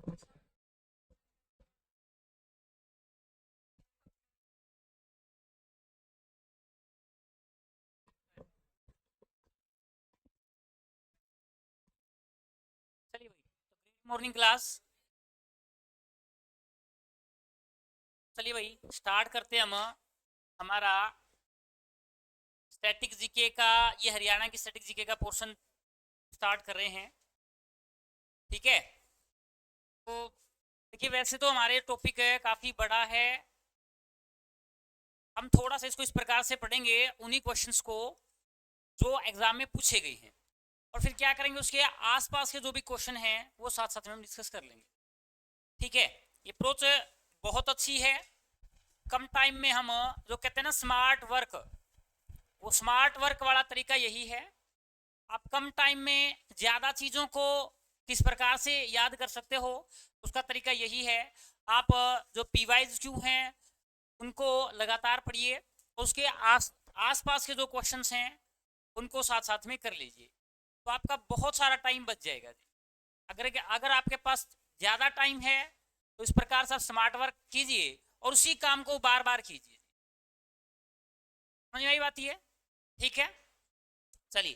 चलिए भाई, तो मॉर्निंग क्लास। चलिए भाई, स्टार्ट करते हैं हम हमारा स्टैटिक जीके का। ये हरियाणा की स्टैटिक जीके का पोर्शन स्टार्ट कर रहे हैं। ठीक है, तो देखिए, वैसे तो हमारे टॉपिक है काफ़ी बड़ा है। हम थोड़ा सा इसको इस प्रकार से पढ़ेंगे, उन्हीं क्वेश्चंस को जो एग्जाम में पूछे गए हैं, और फिर क्या करेंगे, उसके आसपास के जो भी क्वेश्चन हैं वो साथ साथ में हम डिस्कस कर लेंगे। ठीक है, ये अप्रोच बहुत अच्छी है। कम टाइम में हम जो कहते हैं ना स्मार्ट वर्क, वो स्मार्ट वर्क वाला तरीका यही है। आप कम टाइम में ज़्यादा चीज़ों को किस प्रकार से याद कर सकते हो, उसका तरीका यही है। आप जो पीवाइज क्यू हैं उनको लगातार पढ़िए, उसके आस पास के जो क्वेश्चंस हैं उनको साथ साथ में कर लीजिए, तो आपका बहुत सारा टाइम बच जाएगा जी। अगर अगर आपके पास ज़्यादा टाइम है तो इस प्रकार से आप स्मार्ट वर्क कीजिए और उसी काम को बार बार कीजिए। समझ में आई बात? ये ठीक है। चलिए,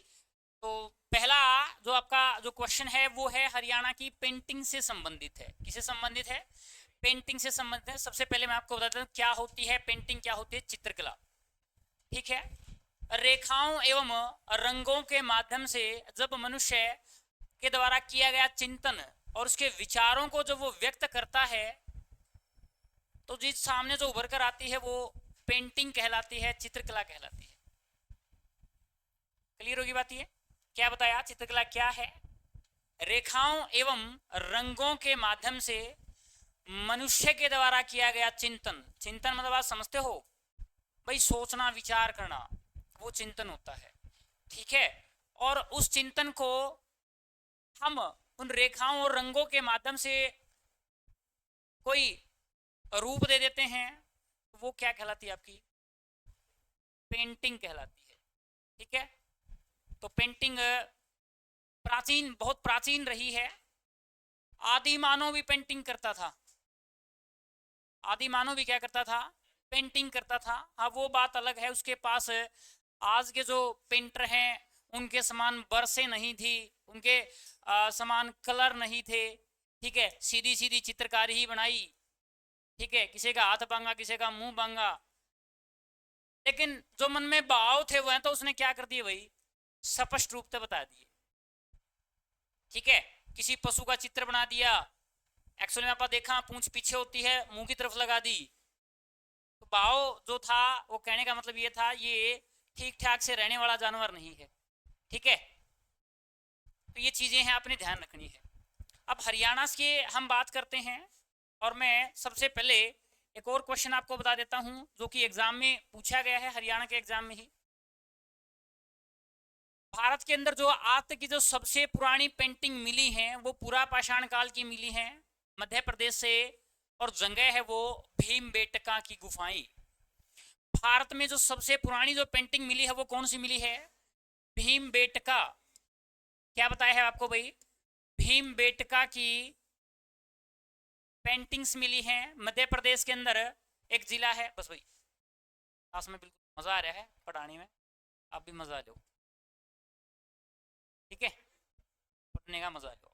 तो पहला जो आपका जो क्वेश्चन है वो है हरियाणा की पेंटिंग से संबंधित है। किससे संबंधित है? पेंटिंग से संबंधित है। सबसे पहले मैं आपको बताता हूँ क्या होती है पेंटिंग, क्या होती है चित्रकला। ठीक है, रेखाओं एवं रंगों के माध्यम से जब मनुष्य के द्वारा किया गया चिंतन और उसके विचारों को जब वो व्यक्त करता है, तो जिस सामने जो उभर कर आती है वो पेंटिंग कहलाती है, चित्रकला कहलाती है। क्लियर होगी बात? ये क्या बताया, चित्रकला क्या है? रेखाओं एवं रंगों के माध्यम से मनुष्य के द्वारा किया गया चिंतन। चिंतन मतलब आप समझते हो भाई, सोचना विचार करना, वो चिंतन होता है। ठीक है, और उस चिंतन को हम उन रेखाओं और रंगों के माध्यम से कोई रूप दे देते हैं, वो क्या कहलाती है आपकी? पेंटिंग कहलाती है। ठीक है, तो पेंटिंग प्राचीन, बहुत प्राचीन रही है। आदि मानव भी पेंटिंग करता था। आदि मानव भी क्या करता था? पेंटिंग करता था। हाँ, वो बात अलग है, उसके पास आज के जो पेंटर हैं उनके समान बरसें नहीं थी, उनके समान कलर नहीं थे। ठीक है, सीधी सीधी चित्रकारी ही बनाई। ठीक है, किसी का हाथ बांगा, किसी का मुंह बांगा, लेकिन जो मन में भाव थे वह तो उसने क्या कर दिए भाई, स्पष्ट रूप से बता दिए। ठीक है, किसी पशु का चित्र बना दिया, एक्चुअली में आपने देखा पूंछ पीछे होती है, मुंह की तरफ लगा दी। तो भाव जो था वो कहने का मतलब ये था, ये ठीक ठाक से रहने वाला जानवर नहीं है। ठीक है, तो ये चीजें हैं, आपने ध्यान रखनी है। अब हरियाणा की हम बात करते हैं, और मैं सबसे पहले एक और क्वेश्चन आपको बता देता हूं जो कि एग्जाम में पूछा गया है, हरियाणा के एग्जाम में ही। भारत के अंदर जो आज तक की जो सबसे पुरानी पेंटिंग मिली है वो पूरा पाषाण काल की मिली है, मध्य प्रदेश से, और जगह है वो भीमबेटका की गुफाएं। भारत में जो सबसे पुरानी जो पेंटिंग मिली है वो कौन सी मिली है? भीमबेटका। क्या बताया है आपको भाई? भीमबेटका की पेंटिंग्स मिली हैं मध्य प्रदेश के अंदर, एक जिला है। बस भाई क्लास में बिल्कुल मजा आ रहा है पढ़ाने में, आप भी मजा लो। ठीक है, पढ़ने का मजा लो।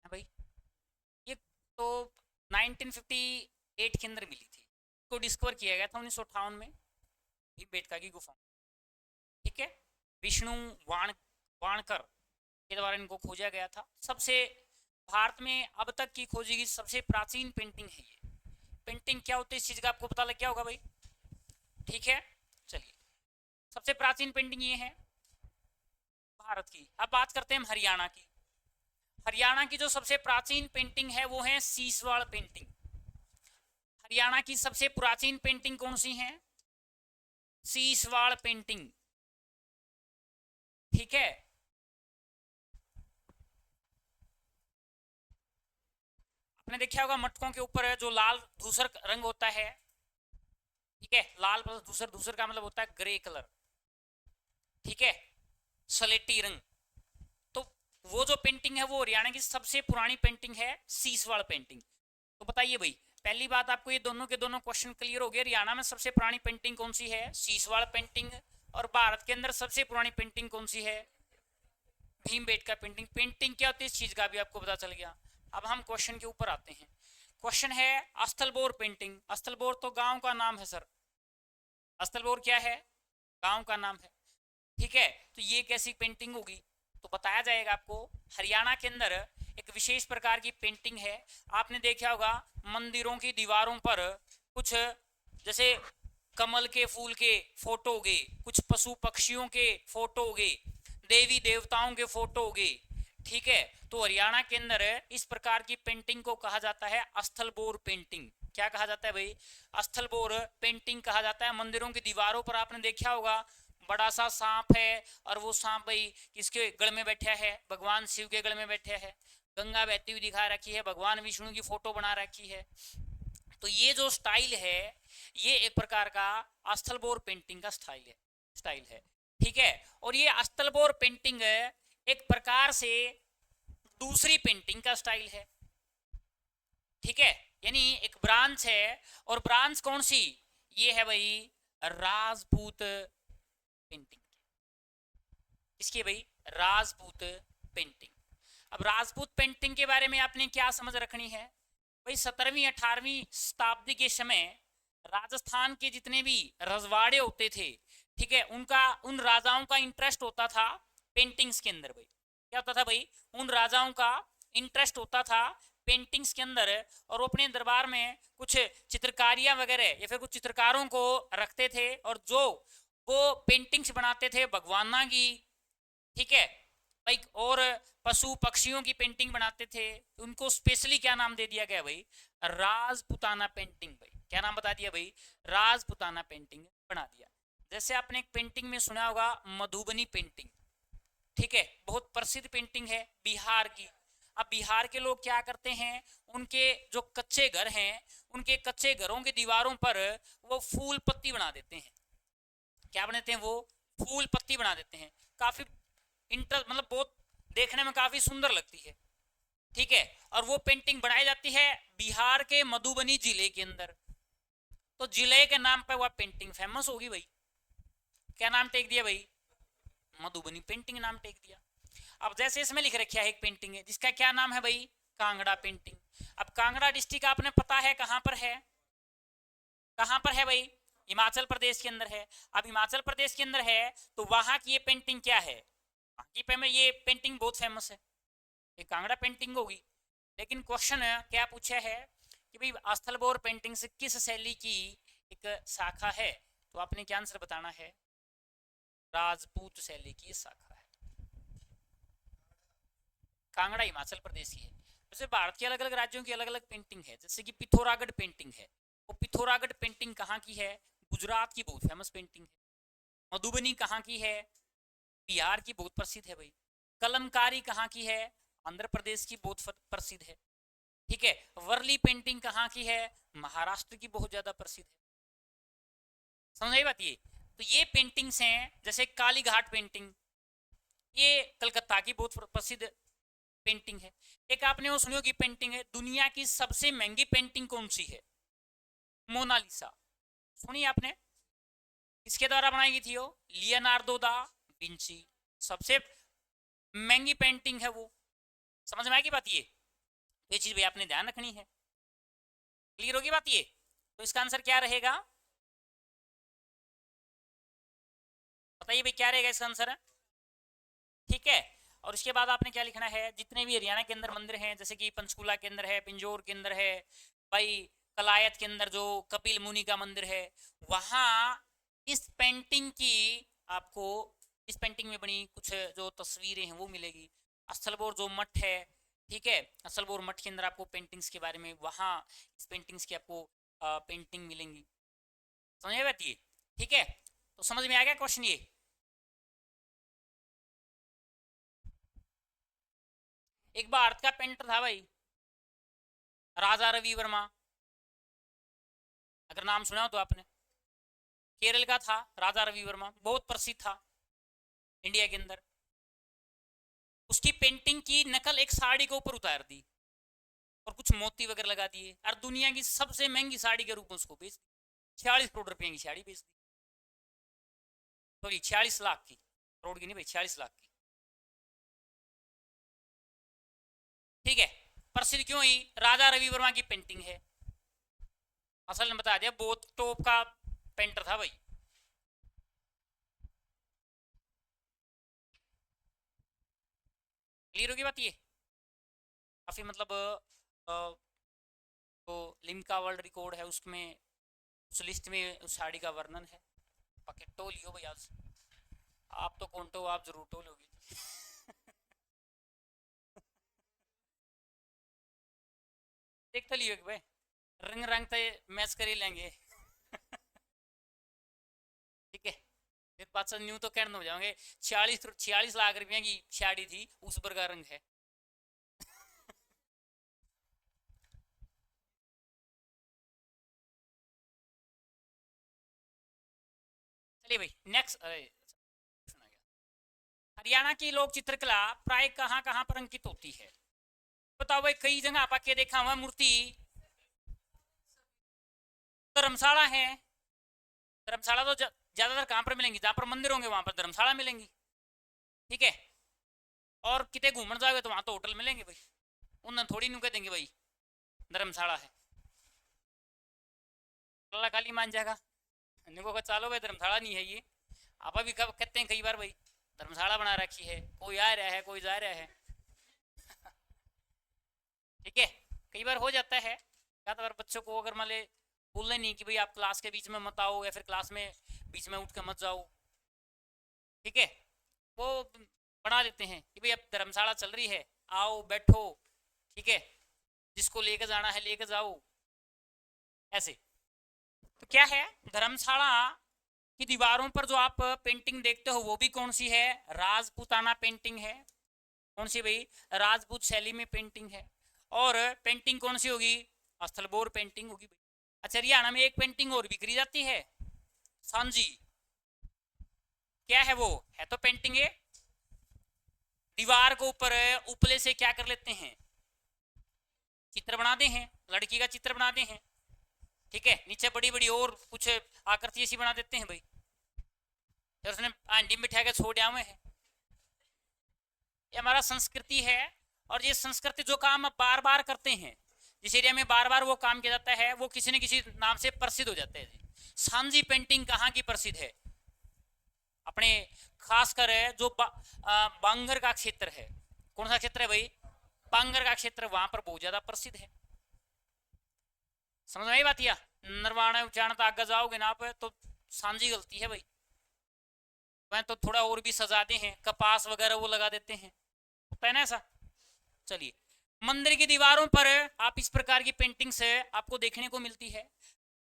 हाँ भाई, ये तो 1958 के अंदर मिली थी, को डिस्कवर किया गया था 1958 में, भीमबेटका की गुफा। ठीक है, विष्णु वाणकर के द्वारा इनको खोजा गया था। सबसे भारत में अब तक की खोजी गई सबसे प्राचीन पेंटिंग है ये। पेंटिंग क्या होती है इस चीज का आपको पता लग गया होगा भाई। ठीक है, चलिए, सबसे प्राचीन पेंटिंग ये है भारत की। अब बात करते हैं हम हरियाणा की। हरियाणा की जो सबसे प्राचीन पेंटिंग है वो है सीसवाड़ पेंटिंग। हरियाणा की सबसे प्राचीन पेंटिंग कौन सी है? सीसवाड़ पेंटिंग। ठीक है, आपने देखा होगा मटकों के ऊपर जो लाल धूसर रंग होता है। ठीक है, लाल प्लस धूसर, धूसर का मतलब होता है ग्रे कलर। ठीक है, सलेटी रंग। तो वो जो पेंटिंग है वो हरियाणा की सबसे पुरानी पेंटिंग है, सीसवाड़ पेंटिंग। तो बताइए भाई, पहली बात आपको ये दोनों के दोनों क्वेश्चन क्लियर हो गए। हरियाणा में सबसे पुरानी पेंटिंग कौन सी है? सीसवाड़ पेंटिंग। और भारत के अंदर सबसे पुरानी पेंटिंग कौन सी है? भीमबेटका पेंटिंग। पेंटिंग क्या होती है इस चीज का भी आपको पता चल गया। अब हम क्वेश्चन के ऊपर आते हैं। क्वेश्चन है अस्थलबोर पेंटिंग। अस्थलबोर तो गांव का नाम है सर। अस्थलबोर क्या है? गांव का नाम है। ठीक है, तो ये कैसी पेंटिंग होगी? तो बताया जाएगा आपको। हरियाणा के अंदर एक विशेष प्रकार की पेंटिंग है। आपने देखा होगा मंदिरों की दीवारों पर कुछ जैसे कमल के फूल के फोटो होगे, कुछ पशु पक्षियों के फोटो होगे, देवी देवताओं के फोटो होगे। ठीक है, तो हरियाणा के अंदर इस प्रकार की पेंटिंग को कहा जाता है अस्थलबोर पेंटिंग। क्या कहा जाता है भाई? अस्थलबोर पेंटिंग कहा जाता है। मंदिरों की दीवारों पर आपने देखा होगा बड़ा सा सांप है, और वो सांप भाई किसके गढ़ में बैठा है? भगवान शिव के गढ़ में बैठा है। गंगा बहती हुई दिखा रखी है, भगवान विष्णु की फोटो बना रखी है। तो ये जो स्टाइल है, ये एक प्रकार का अस्थलबोर पेंटिंग का स्टाइल है। ठीक है, और ये अस्थलबोर पेंटिंग एक प्रकार से दूसरी पेंटिंग का स्टाइल है। ठीक है, यानी एक ब्रांच है, और ब्रांच कौन सी? ये है भाई राजपूत पेंटिंग। इसकी भाई राजपूत पेंटिंग। अब राजपूत पेंटिंग के बारे में आपने क्या समझ रखनी है भाई? 17वीं 18वीं शताब्दी के समय राजस्थान के जितने भी रजवाड़े होते थे, ठीक है, उन राजाओं का इंटरेस्ट होता था पेंटिंग्स के अंदर। भाई क्या होता था भाई? उन राजाओं का इंटरेस्ट होता था पेंटिंग्स के अंदर, और वो अपने दरबार में कुछ चित्रकारियां वगैरह या फिर कुछ चित्रकारों को रखते थे, और जो वो पेंटिंग्स बनाते थे भगवाना की, ठीक है भाई, और पशु पक्षियों की पेंटिंग बनाते थे। उनको स्पेशली क्या नाम दे दिया गया भाई? राजपुताना पेंटिंग। भाई क्या नाम बता दिया भाई? राजपुताना पेंटिंग बना दिया। जैसे आपने एक पेंटिंग में सुना होगा मधुबनी पेंटिंग। ठीक है, बहुत प्रसिद्ध पेंटिंग है बिहार की। अब बिहार के लोग क्या करते हैं, उनके जो कच्चे घर हैं, उनके कच्चे घरों की दीवारों पर वो फूल पत्ती बना देते हैं। क्या बनाते हैं? वो फूल पत्ती बना देते हैं। काफी मतलब बहुत देखने में काफी सुंदर लगती है। ठीक है, और वो पेंटिंग बनाई जाती है बिहार के मधुबनी जिले के अंदर। तो जिले के नाम पर वह पेंटिंग फेमस होगी भाई। क्या नाम टेक दिया भाई? मधुबनी पेंटिंग नाम टेक दिया। अब जैसे इसमें लिख रखा है एक पेंटिंग है जिसका क्या नाम है भाई? कांगड़ा पेंटिंग। अब कांगड़ा डिस्ट्रिक्ट आपने पता है कहां पर है? कहां पर है भाई? हिमाचल प्रदेश के अंदर है। अब हिमाचल प्रदेश के अंदर है तो वहां की ये पेंटिंग क्या है? ये पेंटिंग बहुत फेमस है, ये कांगड़ा पेंटिंग होगी। लेकिन क्वेश्चन क्या पूछा है कि भाई अस्थलबोर पेंटिंग से किस शैली की एक शाखा है? तो आपने क्या आंसर बताना है? राजपूत शैली की शाखा है। कांगड़ा हिमाचल प्रदेश की है। वैसे भारत के अलग अलग राज्यों की अलग अलग पेंटिंग है। जैसे कि पिथौरागढ़ पेंटिंग है, वो पिथौरागढ़ पेंटिंग कहाँ की है? गुजरात की बहुत फेमस पेंटिंग है। मधुबनी कहाँ की है? बिहार की बहुत प्रसिद्ध है भाई। कलमकारी कहाँ की है? आंध्र प्रदेश की बहुत प्रसिद्ध है। ठीक है, वर्ली पेंटिंग कहाँ की है? महाराष्ट्र की बहुत ज्यादा प्रसिद्ध है। समझ आई बात? ये तो ये पेंटिंग्स हैं। जैसे कालीघाट पेंटिंग, ये कलकत्ता की बहुत प्रसिद्ध पेंटिंग है। एक आपने वो सुनी होगी पेंटिंग है, दुनिया की सबसे महंगी पेंटिंग कौन सी है? मोनालिसा। सुनी आपने? किसके द्वारा बनाई गई थी वो? Leonardo da Vinci. सबसे महंगी पेंटिंग है वो। समझ में आएगी बात? ये चीज भी आपने ध्यान रखनी है। क्लियर होगी बात? ये तो इसका आंसर क्या रहेगा? बताइए भाई क्या रहेगा इसका आंसर? ठीक है, और उसके बाद आपने क्या लिखना है? जितने भी हरियाणा के अंदर मंदिर हैं, जैसे कि पंचकूला के अंदर है, पिंजौर के अंदर है भाई, कलायत के अंदर जो कपिल मुनि का मंदिर है, वहां इस पेंटिंग की आपको, इस पेंटिंग में बनी कुछ जो तस्वीरें हैं वो मिलेगी। अस्थलबोर जो मठ है, ठीक है, अस्थलबोर मठ के अंदर आपको पेंटिंग्स के बारे में, वहां इस पेंटिंग्स की आपको पेंटिंग मिलेंगी। समझ में आती है? ठीक है, तो समझ में आ गया क्वेश्चन? ये एक भारत का पेंटर था भाई, राजा रवि वर्मा। अगर नाम सुना हो तो आपने, केरल का था राजा रवि वर्मा, बहुत प्रसिद्ध था इंडिया के अंदर। उसकी पेंटिंग की नकल एक साड़ी के ऊपर उतार दी और कुछ मोती वगैरह लगा दिए और दुनिया की सबसे महंगी साड़ी के रूप में उसको बेच दी। 46 करोड़ रुपए की साड़ी बेच दी, सॉरी 46 लाख की, करोड़ की नहीं भाई, 46 लाख की। ठीक है, प्रसिद्ध क्यों हुई? राजा रवि वर्मा की पेंटिंग है। असल ने बता दिया, बहुत टॉप का पेंटर था भाई। क्लियर होगी बात? ये काफी मतलब तो लिम्का वर्ल्ड रिकॉर्ड है उसमें, उस लिस्ट में उस साड़ी का वर्णन है। पके टोल लियो भाई आज, आप तो कौन तो आप जरूर टोलोगे। देख तो लियो कि भाई रंग रंग तो मैच कर ही लेंगे। ठीक है, फिर बात न्यू तो कहने हो जाओगे 46 लाख रुपए की साड़ी थी, उस पर का रंग है। चलिए भाई नेक्स्ट। हरियाणा की लोक चित्रकला प्राय कहाँ कहाँ पर अंकित होती है? बताओ भाई, कई जगह आप आके देखा हुआ मूर्ति धर्मशाला है। धर्मशाला तो ज्यादातर कहां पर मिलेंगी? जहां पर मंदिर होंगे वहां पर धर्मशाला मिलेंगी। ठीक है, और कितने घूमने जाओगे तो वहां तो होटल मिलेंगे भाई, उन्हें थोड़ी नु कह देंगे भाई धर्मशाला है। अल्लाह खाली मान जाएगा, निको का चालो भाई धर्मशाला नहीं है ये। आप भी कब कहते हैं कई बार भाई धर्मशाला बना रखी है, कोई आ रहा है कोई जा रहा है। ठीक है, कई बार हो जाता है, या तो बच्चों को अगर मान ले बोलने नहीं कि भाई आप क्लास के बीच में मत आओ, या फिर क्लास में बीच में उठ के मत जाओ। ठीक है, वो बना देते हैं कि भाई अब धर्मशाला चल रही है, आओ बैठो। ठीक है, जिसको लेकर जाना है लेकर जाओ, ऐसे। तो क्या है, धर्मशाला की दीवारों पर जो आप पेंटिंग देखते हो वो भी कौन सी है? राजपूताना पेंटिंग है। कौन सी भाई? राजपूत शैली में पेंटिंग है। और पेंटिंग कौन सी होगी? स्थलबोर पेंटिंग होगी भाई। अच्छा, हरियाणा में एक पेंटिंग और भी करी जाती है, सांझी। क्या है वो? है तो पेंटिंग है, दीवार के ऊपर उपले से क्या कर लेते हैं? चित्र बनाते हैं, लड़की का चित्र बनाते हैं। ठीक है, नीचे बड़ी बड़ी और कुछ आकृति ऐसी बना देते हैं भाई, फिर उसने आंटी बिठा के छोड़ आए हैं। ये हमारा संस्कृति है, और ये संस्कृति जो काम आप बार बार करते हैं, जिस एरिया में बार बार वो काम किया जाता है, वो किसी न किसी नाम से प्रसिद्ध हो जाते हैं। सांझी पेंटिंग कहाँ की प्रसिद्ध है? अपने खासकर जो बांगर का क्षेत्र है। कौन सा क्षेत्र है भाई? बांगर का क्षेत्र, वहां पर बहुत ज्यादा प्रसिद्ध है। समझ में आई बात? या नरवाणा उच्चारण तो आगे जाओगे ना आप तो सांझी गलती है भाई। वह तो थोड़ा और भी सजाते हैं, कपास वगैरह वो लगा देते हैं, होता है ना ऐसा। चलिए, मंदिर की दीवारों पर आप इस प्रकार की पेंटिंग्स आपको देखने को मिलती है।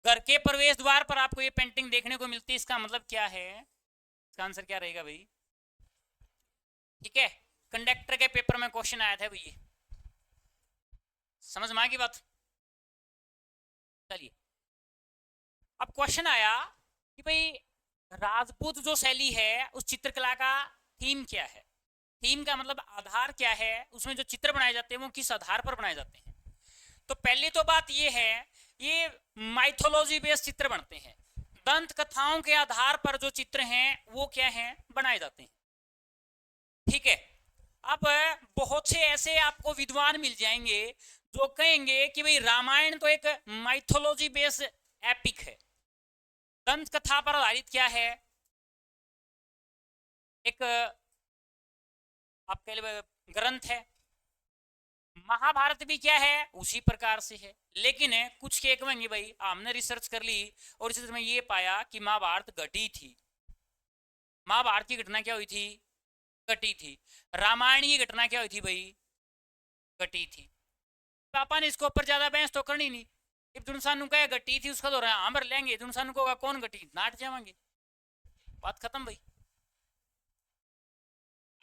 घर के प्रवेश द्वार पर आपको ये पेंटिंग देखने को मिलती है। इसका मतलब क्या है? इसका आंसर क्या रहेगा भाई? ठीक है, कंडक्टर के पेपर में क्वेश्चन आया था भाई, समझ में आ गई बात? चलिए, अब क्वेश्चन आया कि भाई राजपूत जो शैली है उस चित्रकला का थीम क्या है? थीम का मतलब आधार क्या है, उसमें जो चित्र बनाए जाते हैं वो किस आधार पर बनाए जाते हैं? तो पहली तो बात ये है, ये माइथोलॉजी बेस्ड चित्र बनते हैं। दंत कथाओं के आधार पर जो चित्र हैं वो क्या हैं? बनाए जाते हैं। ठीक है, अब बहुत से ऐसे आपको विद्वान मिल जाएंगे जो कहेंगे कि भाई रामायण तो एक माइथोलॉजी बेस्ड एपिक है। दंत कथा पर आधारित क्या है? एक आपके लिए ग्रंथ है। महाभारत भी क्या है? उसी प्रकार से है। लेकिन कुछ के कहेंगे भाई हमने रिसर्च कर ली और रिसर्च में ये पाया कि महाभारत घटी थी। महाभारत की घटना क्या हुई थी? घटी थी। रामायण की घटना क्या हुई थी भाई? घटी थी। पापा ने इसके ऊपर ज्यादा बहस तो करनी नहीं। इब्न सानू कहे घटी थी, उसका तो हम भर लेंगे। इब्न सानू को कौन घटी, नाट जावांगे, बात खत्म भाई।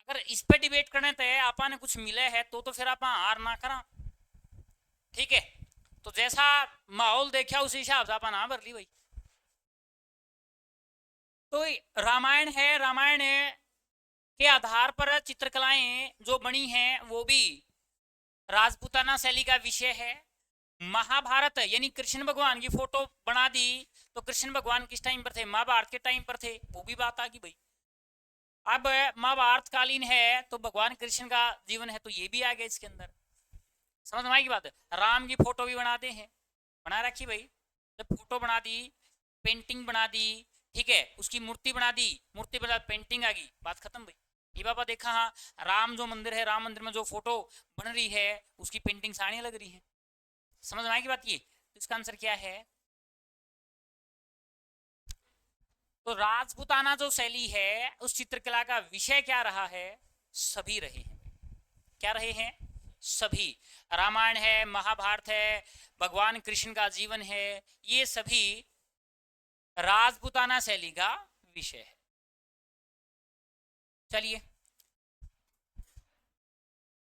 अगर इस पे डिबेट करने तो आपा ने कुछ मिले है तो फिर आप हार ना करा। ठीक है, तो जैसा माहौल देखा उसी हिसाब से आपा ना भर ली भाई। तो रामायण है, रामायण है के आधार पर चित्रकलाएं जो बनी हैं वो भी राजपूताना शैली का विषय है। महाभारत यानी कृष्ण भगवान की फोटो बना दी तो कृष्ण भगवान किस टाइम पर थे? महाभारत के टाइम पर थे, वो भी बात आ गई भाई। अब महाभारत कालीन है तो भगवान कृष्ण का जीवन है तो ये भी आ गया इसके अंदर। समझ में आएगी बात? राम की फोटो भी बनाते हैं, बना रखी भाई। जब फोटो बना दी, पेंटिंग बना दी, ठीक है, उसकी मूर्ति बना दी, मूर्ति बना पेंटिंग आ गई, बात खत्म भाई। ये बाबा देखा, हाँ राम जो मंदिर है, राम मंदिर में जो फोटो बन रही है उसकी पेंटिंग साड़ियाँ लग रही है। समझ में आएगी बात? ये तो इसका आंसर क्या है? तो राजपूताना जो शैली है उस चित्रकला का विषय क्या रहा है? सभी रहे हैं। क्या रहे हैं? सभी। रामायण है, महाभारत है, भगवान कृष्ण का जीवन है, ये सभी राजपूताना शैली का विषय है। चलिए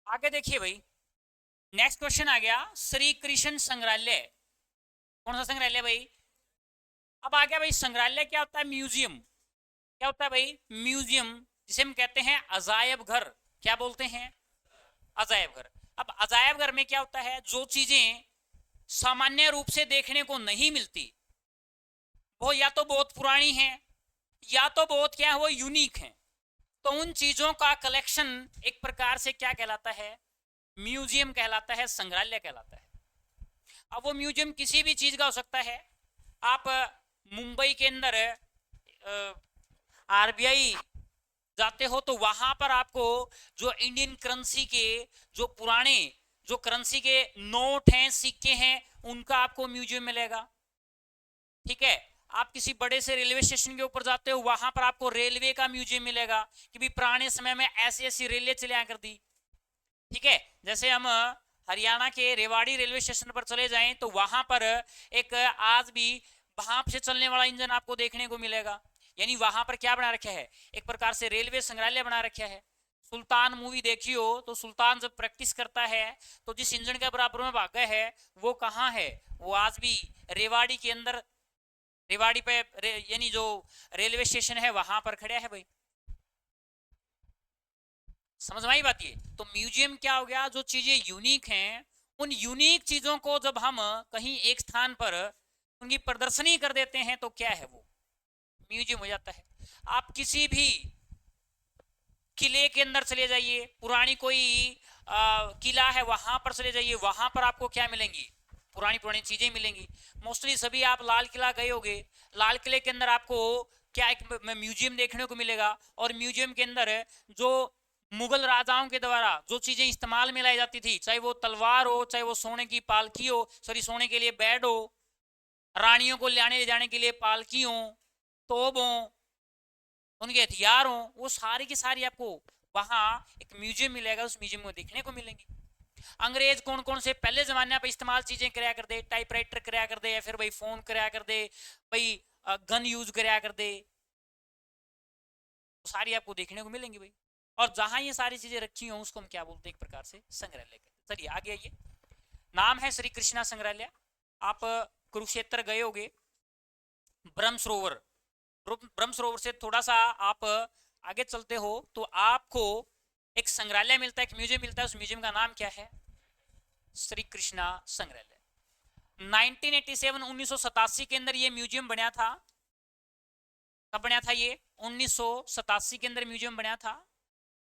आगे देखिए भाई, नेक्स्ट क्वेश्चन आ गया, श्री कृष्ण संग्रहालय। कौन सा संग्रहालय भाई? अब आ गया भाई, संग्रहालय क्या होता है? म्यूजियम। क्या होता है भाई? म्यूजियम, जिसे हम कहते हैं अजायब घर। क्या बोलते हैं? अजायब घर। अब अजायब घर में क्या होता है? जो चीजें सामान्य रूप से देखने को नहीं मिलती वो या तो बहुत पुरानी है या तो बहुत क्या है, वो यूनिक है। तो उन चीजों का कलेक्शन एक प्रकार से क्या कहलाता है? म्यूजियम कहलाता है, संग्रहालय कहलाता है। अब वो म्यूजियम किसी भी चीज का हो सकता है। आप मुंबई के अंदर आरबीआई जाते हो तो वहां पर आपको जो इंडियन करेंसी के जो पुराने जो करेंसी के नोट हैं, सिक्के हैं, उनका आपको म्यूजियम मिलेगा। ठीक है, आप किसी बड़े से रेलवे स्टेशन के ऊपर जाते हो, वहां पर आपको रेलवे का म्यूजियम मिलेगा कि भी पुराने समय में ऐसी ऐसी रेलवे चलिया कर दी। ठीक है, जैसे हम हरियाणा के रेवाड़ी रेलवे स्टेशन पर चले जाएं तो वहां पर एक आज भी भाप से चलने वाला इंजन आपको देखने को मिलेगा। यानी वहां पर क्या बना रखा है? एक प्रकार से रेलवे संग्रहालय बना रखा है। सुल्तान मूवी देखी हो तो सुल्तान जब प्रैक्टिस करता है तो जिस इंजन के बराबर में भागा है वो कहाँ है? वो आज भी रेवाड़ी के अंदर, रेवाड़ी पे यानी जो रेलवे स्टेशन है वहां पर खड़ा है भाई। समझ में आई बात? ये तो म्यूजियम क्या हो गया? जो चीजें यूनिक हैं, उन यूनिक चीजों को जब हम कहीं एक स्थान पर उनकी प्रदर्शनी कर देते हैं तो क्या है? वो म्यूजियम हो जाता है। आप किसी भी किले के अंदर चले जाइए, पुरानी कोई किला है वहां पर चले जाइए, वहां पर आपको क्या मिलेंगी? पुरानी पुरानी चीजें मिलेंगी। मोस्टली सभी आप लाल किला गए होंगे, लाल किले के अंदर आपको क्या एक म्यूजियम देखने को मिलेगा। और म्यूजियम के अंदर जो मुगल राजाओं के द्वारा जो चीजें इस्तेमाल में लाई जाती थी, चाहे वो तलवार हो, चाहे वो सोने की पालकी हो, सॉरी सोने के लिए बेड हो, रानियों को लाने ले जाने के लिए पालकी हो, तोप हो, उनके हथियार हो, वो सारी की सारी आपको वहां एक म्यूजियम मिलेगा, उस म्यूजियम में देखने को मिलेंगी। अंग्रेज कौन कौन से पहले जमाने पर इस्तेमाल चीजें कराया कर दे? टाइपराइटर कराया कर दे, या फिर भाई फोन कराया कर दे, भाई गन यूज कराया कर दे, सारी आपको देखने को मिलेंगी भाई। और जहां ये सारी चीजें रखी हो उसको हम क्या बोलते हैं? एक प्रकार से संग्रहालय कहते हैं। चलिए आगे आइए, नाम है श्री कृष्णा संग्रहालय। आप कुरुक्षेत्र गए होगे, ब्रह्म सरोवर, ब्रह्म सरोवर से थोड़ा सा आप आगे चलते हो तो आपको एक संग्रहालय मिलता है, एक म्यूजियम मिलता है। उस म्यूजियम का नाम क्या है? श्री कृष्णा संग्रहालय। 1987 1987 के अंदर ये म्यूजियम बना था। कब बना था ये? 1987 के अंदर म्यूजियम बना था।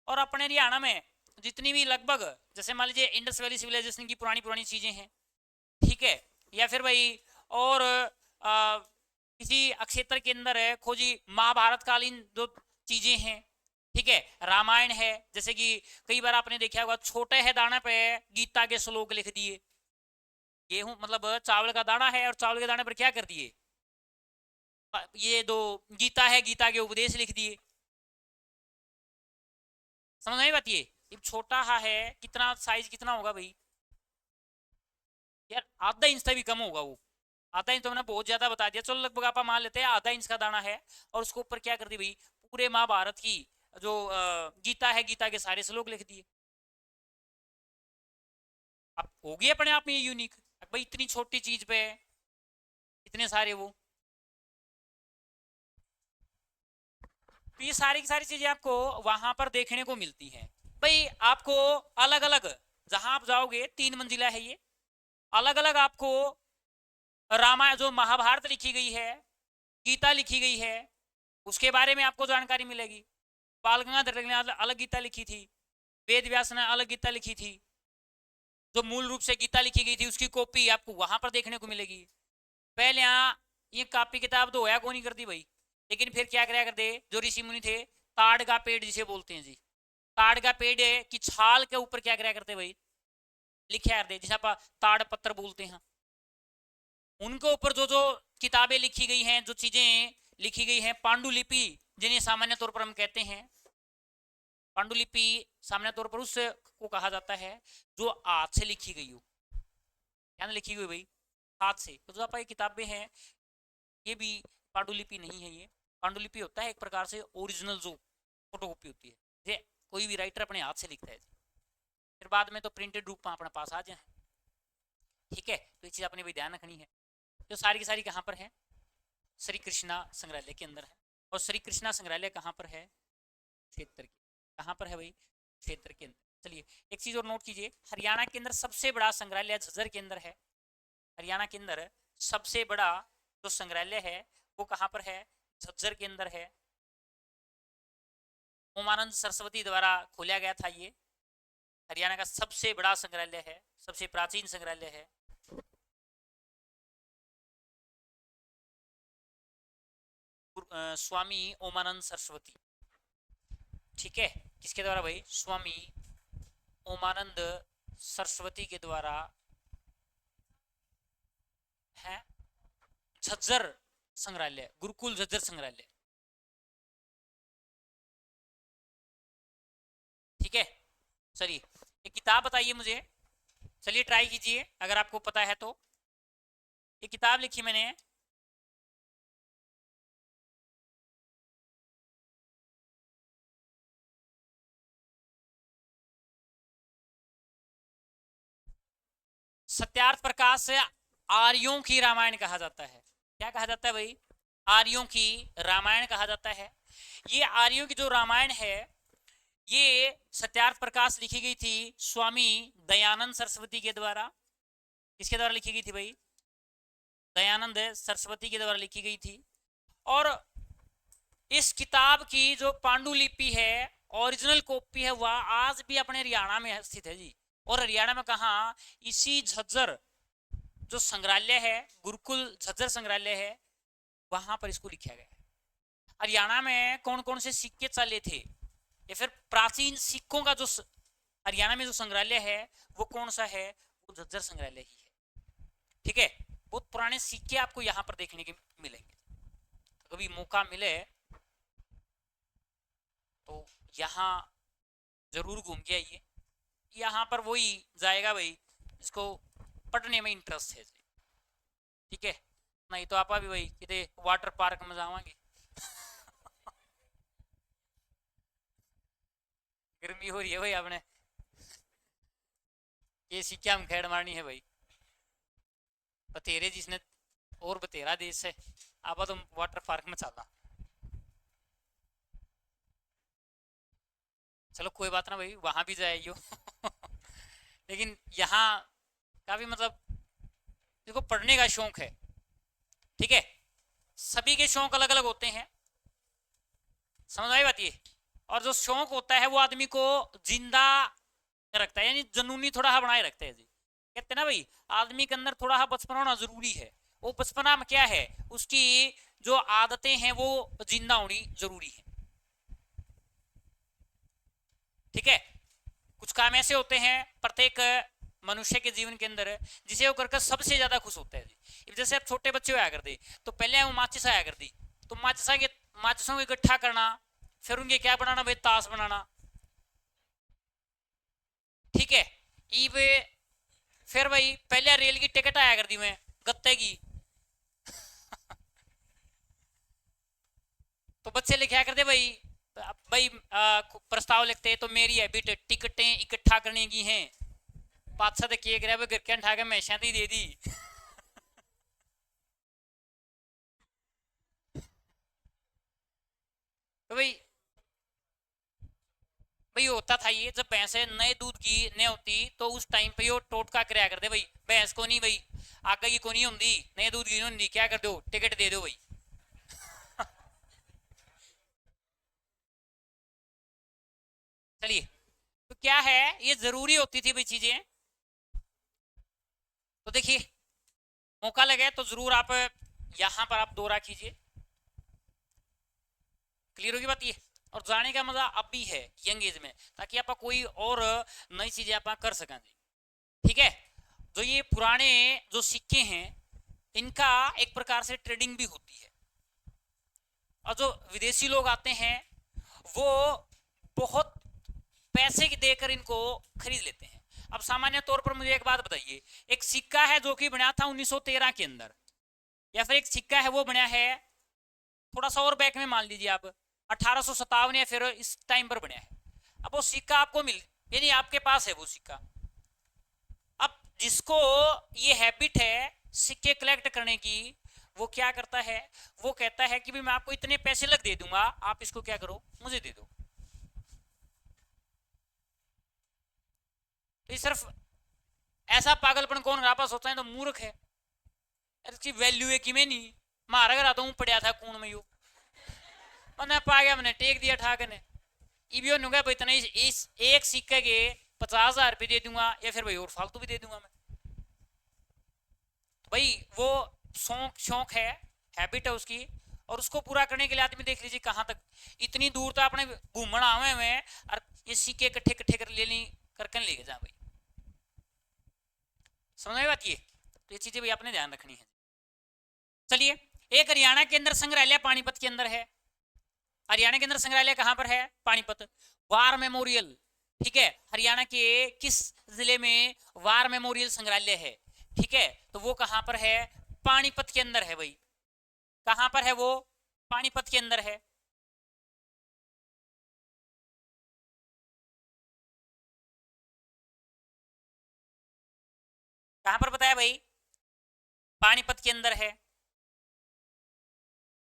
और अपने हरियाणा में जितनी भी लगभग, जैसे मान लीजिए इंडस वैली सिविलाइजेशन की पुरानी पुरानी चीजें हैं, ठीक है, या फिर भाई और किसी क्षेत्र के अंदर है खोजी महाभारत कालीन जो चीजें हैं, ठीक है, रामायण है, जैसे कि कई बार आपने देखा होगा छोटे है दाना पे गीता के श्लोक लिख दिए। गेहूं मतलब चावल का दाना है और चावल के दाने पर क्या कर दिए? ये दो गीता है, गीता के उपदेश लिख दिए। समझ में बात? ये छोटा हा है, कितना साइज कितना होगा भाई यार? आधा इंच से भी कम होगा वो। आधा इंच तो मैंने बहुत ज्यादा बता दिया, चलो लगभग आप मान लेते हैं आधा इंच का दाना है। और उसके ऊपर क्या कर दी भाई? पूरे महाभारत की जो गीता है, गीता के सारे श्लोक लिख दिए। अब हो गया अपने आप में ये यूनिक भाई, इतनी छोटी चीज पे इतने सारे वो। तो ये सारी की सारी चीजें आपको वहां पर देखने को मिलती हैं भाई। आपको अलग अलग, जहां आप जाओगे 3 मंजिला है ये, अलग अलग आपको रामायण जो महाभारत लिखी गई है, गीता लिखी गई है, उसके बारे में आपको जानकारी मिलेगी। बाल गंगाधर ने अलग गीता लिखी थी, वेद व्यास ने अलग गीता लिखी थी, जो मूल रूप से गीता लिखी गई थी उसकी कॉपी आपको वहां पर देखने को मिलेगी। पहले यहाँ ये कॉपी किताब तो होया को नहीं करती भाई, लेकिन फिर क्या कराया करते जो ऋषि मुनि थे, ताड़ का पेड़ जिसे बोलते हैं जी, ताड़ का पेड़ की छाल के ऊपर क्या कराया करते भाई, लिखा करते, जिसे आप ताड़ पत्र बोलते हैं, उनके ऊपर जो जो किताबें लिखी गई हैं, जो चीजें लिखी गई हैं, पांडुलिपि जिन्हें सामान्य तौर पर हम कहते हैं, पांडुलिपि सामान्य तौर पर उस को कहा जाता है जो हाथ से लिखी गई हो। क्या लिखी गई भाई, हाथ से। तो जो आप ये किताबें हैं ये भी पांडुलिपि नहीं है, ये पांडुलिपि होता है एक प्रकार से ओरिजिनल जो फोटोकॉपी होती है, ये कोई भी राइटर अपने हाथ से लिखता है, फिर बाद में तो प्रिंटेड रूप में अपने पास आ जाए। ठीक है, तो ये चीज अपने भी ध्यान रखनी है। जो सारी की सारी कहाँ पर है, श्री कृष्णा संग्रहालय के अंदर है। और श्री कृष्णा संग्रहालय कहाँ पर है, क्षेत्र के, कहाँ पर है भाई, क्षेत्र के अंदर। चलिए एक चीज और नोट कीजिए, हरियाणा के अंदर सबसे बड़ा संग्रहालय झज्जर के अंदर है। हरियाणा के अंदर सबसे बड़ा जो संग्रहालय है वो कहाँ पर है, झज्जर के अंदर है। ओमानंद सरस्वती द्वारा खोला गया था ये, हरियाणा का सबसे बड़ा संग्रहालय है, सबसे प्राचीन संग्रहालय है। स्वामी ओमानंद सरस्वती, ठीक है, किसके द्वारा भाई, स्वामी ओमानंद सरस्वती के द्वारा है झज्जर संग्रहालय, गुरुकुल झज्जर संग्रहालय। ठीक है, चलिए एक किताब बताइए मुझे, चलिए ट्राई कीजिए अगर आपको पता है तो। ये किताब लिखी मैंने, सत्यार्थ प्रकाश से आर्यों की रामायण कहा जाता है। क्या कहा जाता है भाई, आर्यों की रामायण कहा जाता है। ये आर्यों की जो रामायण है ये सत्यार्थ प्रकाश लिखी गई थी स्वामी दयानंद सरस्वती के द्वारा। किसके द्वारा लिखी गई थी भाई, दयानंद सरस्वती के द्वारा लिखी गई थी। और इस किताब की जो पांडुलिपि है, ओरिजिनल कॉपी है, वह आज भी अपने हरियाणा में स्थित है जी। और हरियाणा में कहा, इसी झज्जर जो संग्रहालय है, गुरुकुल झज्जर संग्रहालय है, वहां पर इसको लिखा गया है। हरियाणा में कौन कौन से सिक्के चले थे, या फिर प्राचीन सिक्कों का जो हरियाणा में जो संग्रहालय है वो कौन सा है, वो झज्जर संग्रहालय ही है। ठीक है, बहुत पुराने सिक्के आपको यहाँ पर देखने के मिलेंगे। तो कभी मौका मिले तो यहाँ जरूर घूम के आइए। यहाँ पर वही जाएगा भाई इसको पढ़ने में इंटरेस्ट है। ठीक है, नहीं तो आप भी भाई कितने वाटर पार्क में जावांगे गर्मी हो रही है भाई, आपने ये क्या हम खेड़ मारनी है भाई, बतेरे जिसने और बतेरा देश है, आप तुम वाटर पार्क में चला। चलो कोई बात ना भाई, वहां भी जाइयो लेकिन यहाँ का भी मतलब देखो पढ़ने का शौक है। ठीक है, सभी के शौक अलग अलग होते हैं, समझ आई बात ये। और जो शौक होता है वो आदमी को जिंदा रखता है, यानी जनूनी थोड़ा सा बनाए रखते हैं जी। कहते हैं ना भाई, आदमी के अंदर थोड़ा सा बचपना होना जरूरी है। वो बचपना में क्या है, उसकी जो आदतें हैं वो जिंदा होनी जरूरी है। ठीक है, कुछ काम ऐसे होते हैं प्रत्येक मनुष्य के जीवन के अंदर जिसे वो करके सबसे ज्यादा खुश होता है जी। जैसे आप छोटे बच्चे आया करते, तो पहले वो माचिस आया करती, तो माचिसों को इकट्ठा करना, फिर उनके क्या बनाना भाई, ताश बनाना। ठीक है, ईब फिर भाई पहले रेल की टिकट आया करती मैं गत्ते की तो बच्चे लिखा करते भाई, प्रस्ताव लिखते तो मेरी हैबिट टिकटें इकट्ठा करने की हैं, पाँच सात केक रहे घर के उठा के मैं शादी दे दी तो भाई भाई होता था ये, जब भैंसे नए दूध की नहीं होती तो उस टाइम पे यो टोटका कराया करते भाई, भैंस को नहीं भाई आगे की को नहीं होती, नए दूध की नहीं होती, क्या कर दो टिकट दे दो भाई। चलिए, तो क्या है, ये जरूरी होती थी भाई चीजें। तो देखिए, मौका लगे तो जरूर आप यहां पर आप दौरा कीजिए। क्लियर होगी बात ये। और जाने का मजा अब भी है यंग एज में, ताकि आप कोई और नई चीजें आप कर सकें। ठीक है, जो ये पुराने जो सिक्के हैं इनका एक प्रकार से ट्रेडिंग भी होती है, और जो विदेशी लोग आते हैं वो बहुत पैसे देकर इनको खरीद लेते हैं। अब सामान्य तौर पर मुझे एक बात बताइए, एक सिक्का है जो कि बना था 1913 के अंदर, या फिर एक सिक्का है वो बना है थोड़ा सा और बैक में, मान लीजिए आप 1857 या फिर इस टाइम पर बना है। अब वो सिक्का आपको मिल, यानी आपके पास है वो सिक्का। अब जिसको ये हैबिट है सिक्के कलेक्ट करने की, वो क्या करता है, वो कहता है कि भी मैं आपको इतने पैसे लग दे दूंगा, आप इसको क्या करो मुझे दे दो। तो ये सिर्फ ऐसा पागलपन कौन आपस सोचता है, तो मूर्ख है। इसकी वैल्यू है कि मैं नहीं, मारा घर आता हूँ पड़ा था कून में यू, मैंने पा गया, मैंने टेक दिया ठाक ने। इबियो नुगा भाई इतना इस एक सिक्के के 50,000 रुपये दे दूंगा, या फिर भाई और फालतू भी दे दूंगा मैं। तो भाई वो शौक शौक है, हैबिट है उसकी, और उसको पूरा करने के लिए आदमी देख लीजिए कहाँ तक, इतनी दूर तो अपने घूमण आवे में, और ये सिक्के इकट्ठे इकट्ठे कर ले ली करके लेके जा भाई। समझ में बात ये, तो ये चीजें भी आपने ध्यान रखनी है। चलिए, एक हरियाणा के अंदर संग्रहालय पानीपत के अंदर है। हरियाणा के अंदर संग्रहालय कहां पर है, पानीपत। वार मेमोरियल, ठीक है, हरियाणा के किस जिले में वार मेमोरियल संग्रहालय है, ठीक है, तो वो कहां पर है, पानीपत के अंदर है भाई। कहां पर है वो, पानीपत के अंदर है। कहां पर बताया भाई, पानीपत के अंदर है।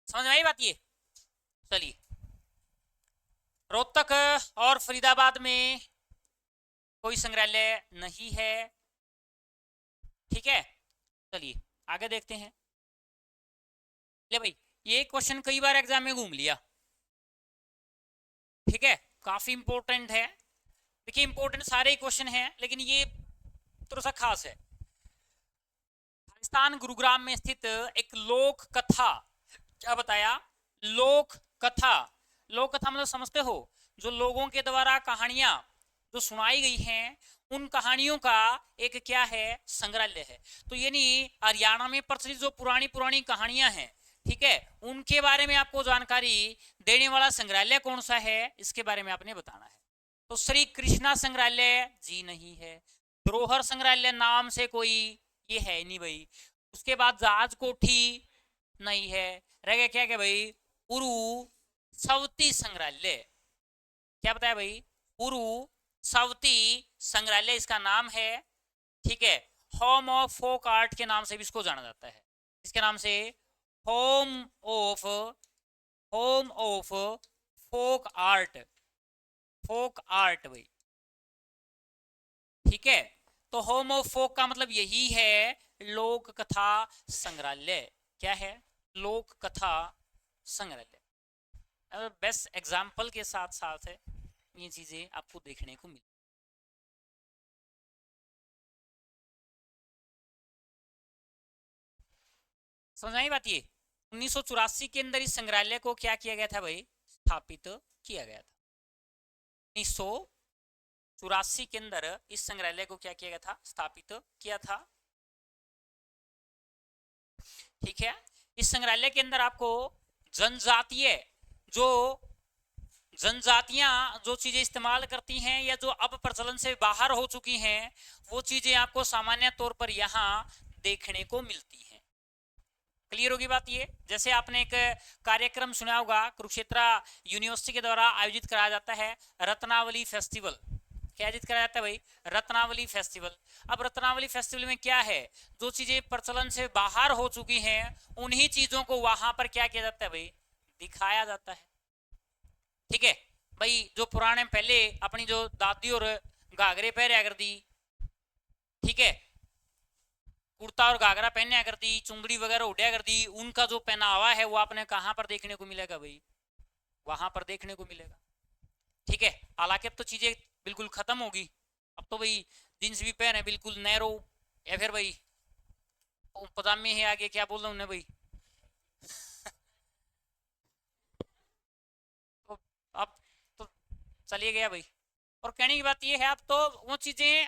समझ में आई बात ये। चलिए, रोहतक और फरीदाबाद में कोई संग्रहालय नहीं है, ठीक है। चलिए आगे देखते हैं। ले भाई, ये क्वेश्चन कई बार एग्जाम में घूम लिया, ठीक है, काफी इंपॉर्टेंट है। देखिए इंपॉर्टेंट सारे ही क्वेश्चन हैं, लेकिन ये थोड़ा सा खास है। राजस्थान गुरुग्राम में स्थित एक लोक कथा, क्या बताया, लोक कथा। लोक कथा मतलब समझते हो, जो लोगों के द्वारा कहानियां जो सुनाई गई हैं, उन कहानियों का एक क्या है, संग्रहालय है। तो यानी हरियाणा में प्रचलित जो पुरानी पुरानी कहानियां हैं, ठीक है, उनके बारे में आपको जानकारी देने वाला संग्रहालय कौन सा है, इसके बारे में आपने बताना है। तो श्री कृष्णा संग्रहालय जी नहीं है। धरोहर संग्रहालय नाम से कोई ये है नहीं भाई। उसके बाद जहाज कोठी नहीं है। रह गया क्या क्या भाई, उरु सवती संग्रहालय। क्या बताया भाई, उरु सवती संग्रहालय इसका नाम है, ठीक है। होम ऑफ फोक आर्ट के नाम से भी इसको जाना जाता है। इसके नाम से home of, home of folk art, folk art भाई, ठीक है। तो होम ऑफ फोक का मतलब यही है, लोक कथा संग्रहालय। क्या है, लोक कथा संग्रहालय। बेस्ट एग्जाम्पल के साथ साथ ये चीजें आपको देखने को मिली। समझ आई बात ये। 1984 के अंदर इस संग्रहालय को क्या किया गया था भाई, स्थापित किया गया था। 1984 के अंदर इस संग्रहालय को क्या किया गया था, स्थापित किया था, ठीक है। इस संग्रहालय के अंदर आपको जनजातीय जो जनजातियां जो चीजें इस्तेमाल करती हैं, या जो अब प्रचलन से बाहर हो चुकी हैं, वो चीजें आपको सामान्य तौर पर यहाँ देखने को मिलती हैं। क्लियर होगी बात ये। जैसे आपने एक कार्यक्रम सुना होगा, कुरुक्षेत्र यूनिवर्सिटी के द्वारा आयोजित कराया जाता है रत्नावली फेस्टिवल। क्या आयोजित कराया जाता है भाई, रत्नावली फेस्टिवल। अब रत्नावली फेस्टिवल में क्या है, जो चीजें प्रचलन से बाहर हो चुकी हैं, उन्हीं चीजों को वहां पर क्या किया जाता है भाई, दिखाया जाता है, ठीक है। भाई जो पुराने पहले अपनी जो दादी और घाघरे पहनया कर दी, ठीक है, कुर्ता और घाघरा पहनया कर दी, चुंदड़ी वगैरह उड़िया कर दी, उनका जो पहनावा है वो आपने कहां पर देखने को मिलेगा भाई? वहां पर देखने को मिलेगा। ठीक है, हालांकि अब तो चीजें बिल्कुल खत्म होगी। अब तो भाई जींस भी पहने बिल्कुल नैरो, या फिर भाई पजामे है आगे, क्या बोल रहा हूँ भाई। तो अब तो चलिए गया भाई। और कहने की बात ये है, अब तो वो चीजें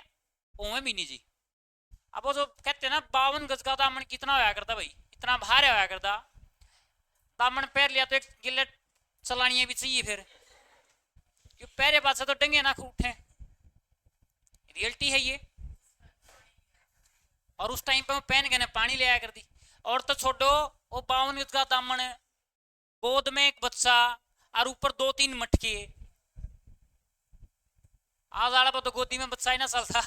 होवे भी नहीं जी। अब वो जो कहते हैं ना 52 गज का दामन कितना होया करता भाई, इतना भारी होया करता, दामन पैर लिया तो एक गिलेट चलानी भी चाहिए, फिर पैरे पास तो टंगे ना उठे, रियलिटी है ये। और उस टाइम पे मैं पहन के पानी ले आया कर दी। और तो छोड़ो, वो 52 गज का दामन, गोद में एक बच्चा और ऊपर 2-3 मटके। आज आड़ा पर तो गोदी में बच्चा ही ना चलता।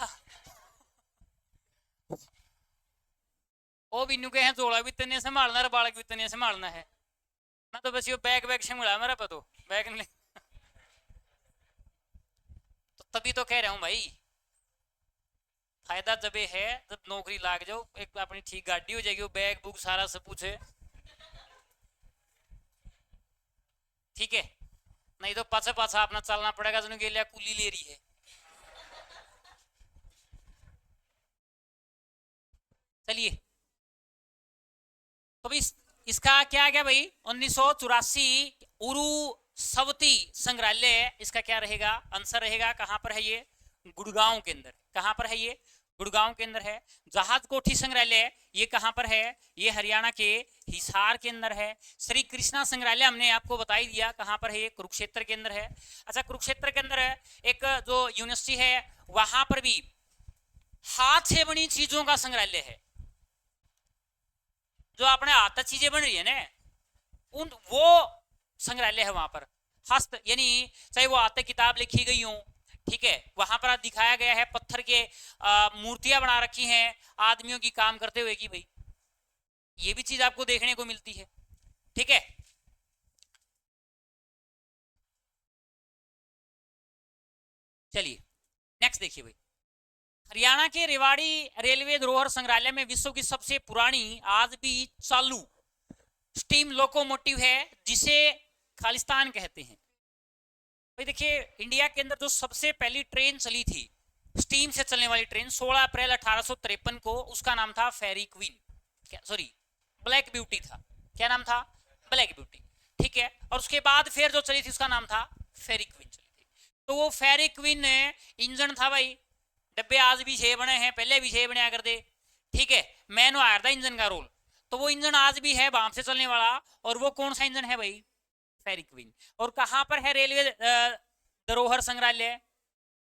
वो भी नुके हैं, जोड़ा भी तने संभालना है, बालक भी तने संभालना है ना, तो बस ये बैग बैग संभाला मेरा पे, तो बैग नहीं। तो तभी तो कह रहा हूं भाई, फायदा जब है जब नौकरी लाग जाओ, एक अपनी ठीक गाड़ी हो जाएगी, वो बैग बुक सारा सब पूछे, ठीक है। नहीं तो पाछा पाछा अपना चलना पड़ेगा, जो गेलिया कुली ले रही है। चलिए, तो इसका क्या गया भाई, 1984 उरु सवती संग्रहालय, इसका क्या रहेगा आंसर रहेगा, कहां पर है ये? गुड़गांव के अंदर। कहां पर है ये? गुड़गांव के अंदर है। जहाज कोठी संग्रहालय ये कहां पर है? ये हरियाणा के हिसार के अंदर है। श्री कृष्णा संग्रहालय हमने आपको बता ही दिया कहां पर है, ये कुरुक्षेत्र के अंदर है। अच्छा, कुरुक्षेत्र के अंदर एक जो यूनिवर्सिटी है, वहां पर भी हाथ से बनी चीजों का संग्रहालय है। जो अपने हाथ से चीजें बन रही है ना, उन वो संग्रहालय है वहां पर। हस्त यानी चाहे वो हाथ से किताब लिखी गई हो, ठीक है, वहां पर दिखाया गया है, पत्थर के मूर्तियां बना रखी हैं आदमियों की काम करते हुए की भाई, ये भी चीज आपको देखने को मिलती है, ठीक है। चलिए नेक्स्ट देखिए भाई, हरियाणा के रेवाड़ी रेलवे धरोहर संग्रहालय में विश्व की सबसे पुरानी आज भी चालू स्टीम लोकोमोटिव है, जिसे खालिस्तान कहते हैं। भाई देखिए, इंडिया के अंदर जो सबसे पहली ट्रेन चली थी, स्टीम से चलने वाली ट्रेन, 16 अप्रैल 1853 को, उसका नाम था फेरी क्वीन, सॉरी ब्लैक ब्यूटी था। क्या नाम था? ब्लैक ब्यूटी, ठीक है। और उसके बाद फिर जो चली थी उसका नाम था फेरी क्वीन चली थी। तो वो फेरी क्वीन इंजन था भाई, डब्बे आज भी 6 बने हैं, पहले भी 6 बने कर दे, ठीक है। मैन आया था इंजन का रोल, तो वो इंजन आज भी है भाप से चलने वाला। और वो कौन सा इंजन है भाई? फेरी क्वीन। और कहां पर है रेलवे धरोहर संग्रहालय?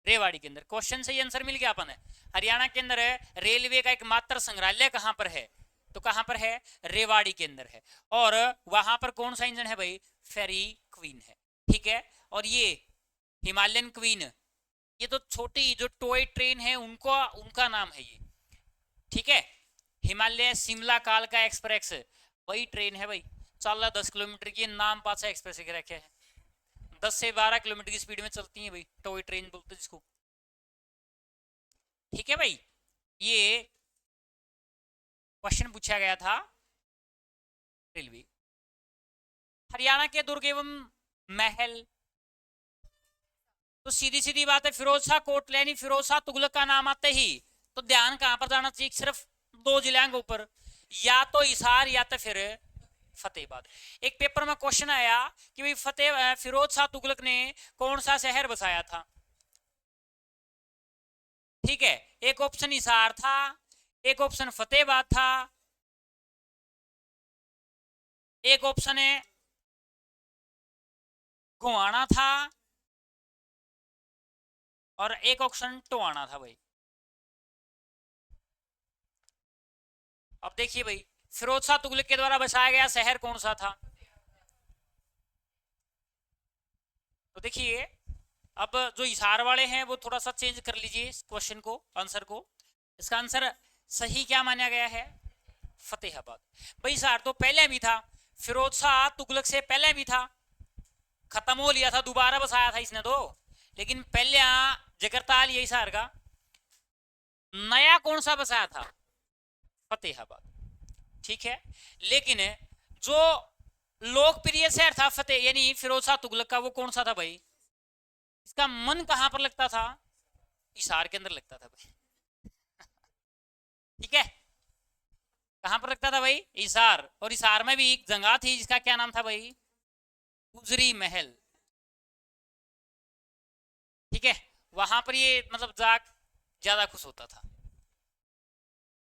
रेवाड़ी के अंदर। क्वेश्चन से ही आंसर मिल गया अपन है। हरियाणा के अंदर रेलवे का एकमात्र संग्रहालय कहां पर है? तो कहां पर है? रेवाड़ी के अंदर है। और वहां पर कौन सा इंजन है भाई? फेरी क्वीन है, ठीक है। और ये हिमालयन क्वीन, ये तो छोटी जो टॉय ट्रेन है उनको उनका नाम है ये, ठीक है। हिमालय शिमला कालका एक्सप्रेस वही ट्रेन है भाई, चल 10 किलोमीटर की, नाम पासा एक्सप्रेस के रखे हैं, 10 से 12 किलोमीटर की स्पीड में चलती है भाई, टॉय ट्रेन बोलते हैं जिसको, ठीक है भाई। ये क्वेश्चन पूछा गया था रेलवे। हरियाणा के दुर्ग एवं महल, तो सीधी सीधी बात है, फिरोज शाह कोटलैनी, फिरोज शाह तुगलक का नाम आते ही तो ध्यान कहां पर जाना चाहिए? सिर्फ 2 जिलों के ऊपर, या तो हिसार या तो फिर फतेहाबाद। एक पेपर में क्वेश्चन आया कि भाई फिरोज शाह तुगलक ने कौन सा शहर बसाया था, ठीक है। एक ऑप्शन हिसार था, एक ऑप्शन फतेहाबाद था, एक ऑप्शन है गोवाना था, और एक ऑप्शन टोहाना था भाई। अब देखिए भाई, फिरोज शाह तुगलक के द्वारा बसाया गया शहर कौन सा था? तो देखिए, अब जो हिसार वाले हैं वो थोड़ा सा चेंज कर लीजिए क्वेश्चन को, आंसर को। इसका आंसर सही क्या माना गया है? फतेहाबाद। भाई हिसार तो पहले भी था, फिरोज शाह तुगलक से पहले भी था, खत्म हो लिया था, दोबारा बसाया था इसने तो। लेकिन पहले यहाँ जगरताल यही शहर का नया कौन सा बसाया था? फतेहाबाद। ठीक है, लेकिन जो लोकप्रिय शहर था फतेह यानी फिरोज शाह तुगलक का, वो कौन सा था भाई? इसका मन कहां पर लगता था? हिसार के अंदर लगता था भाई। ठीक है, कहां पर लगता था भाई? हिसार। और हिसार में भी एक जगह थी जिसका क्या नाम था भाई? गुजरी महल। ठीक है, वहां पर ये मतलब जाग ज्यादा खुश होता था।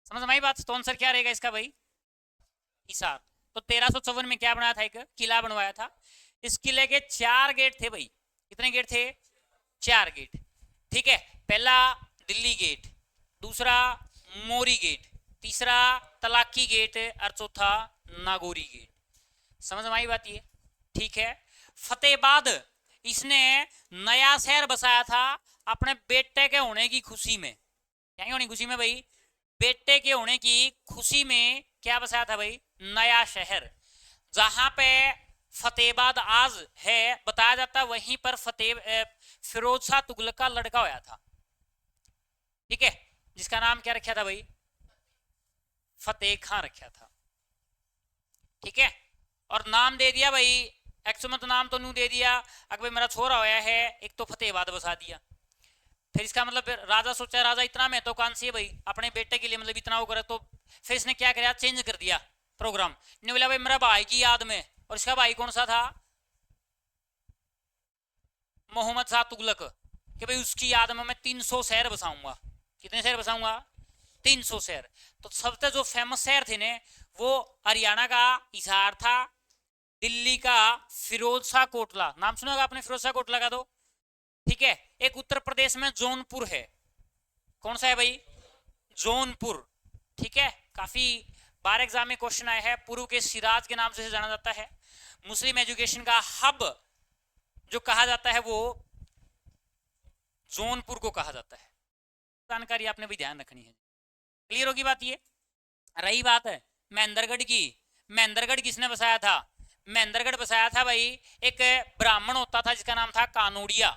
समझ में आई बात? तो आंसर क्या रहेगा इसका भाई? हिसार। तो 1354 में क्या बनाया था? एक किला बनवाया था। इस किले के 4 गेट थे भाई। कितने गेट थे? 4 गेट। ठीक है, पहला दिल्ली गेट, दूसरा मोरी गेट, तीसरा तलाकी गेट और चौथा नागौरी गेट। समझ में आई बात ये? ठीक है, फतेहाबाद इसने नया शहर बसाया था अपने बेटे के होने की खुशी में। क्या होने की खुशी में भाई? बेटे के होने की खुशी में क्या बसाया था भाई? नया शहर। जहां पे फतेहाबाद आज है बताया जाता है, वहीं पर फिरोज शाह तुगलक का लड़का होया था। ठीक है, जिसका नाम क्या रखा था भाई? फतेह खां रखा था। ठीक है, और नाम दे दिया भाई, एक्चुअल में तो नाम तो नहीं दे दिया, अगर भाई मेरा छोरा होया है एक तो फतेहाबाद बसा दिया। फिर इसका मतलब फिर राजा सोचा, राजा इतना में तो कांसी है भाई अपने बेटे के लिए, मतलब इतना वो करे, तो फिर इसने क्या किया? चेंज कर दिया प्रोग्राम। ने बोला भाई मेरा भाई की याद में, और इसका भाई कौन सा था? मोहम्मद शाह तुगलक, कि भाई उसकी याद में मैं 300 शहर बसाऊंगा। कितने शहर बसाऊंगा? 300 शहर। तो सबसे जो फेमस शहर थे ने, वो हरियाणा का हिसार था, दिल्ली का फिरोज शाह कोटला, नाम सुना होगा आपने फिरोज शाह कोटला का तो। ठीक है, एक उत्तर प्रदेश में जौनपुर है। कौन सा है भाई? जौनपुर। ठीक है, काफी बार एग्जाम में क्वेश्चन आया है। पूर्व के सिराज के नाम से जाना जाता है। मुस्लिम एजुकेशन का हब जो कहा जाता है वो जौनपुर को कहा जाता है। जानकारी आपने भी ध्यान रखनी है। क्लियर होगी बात ये? रही बात है महेंद्रगढ़ की, महेंद्रगढ़ किसने बसाया था? महेंद्रगढ़ बसाया था भाई एक ब्राह्मण होता था जिसका नाम था कानोड़िया।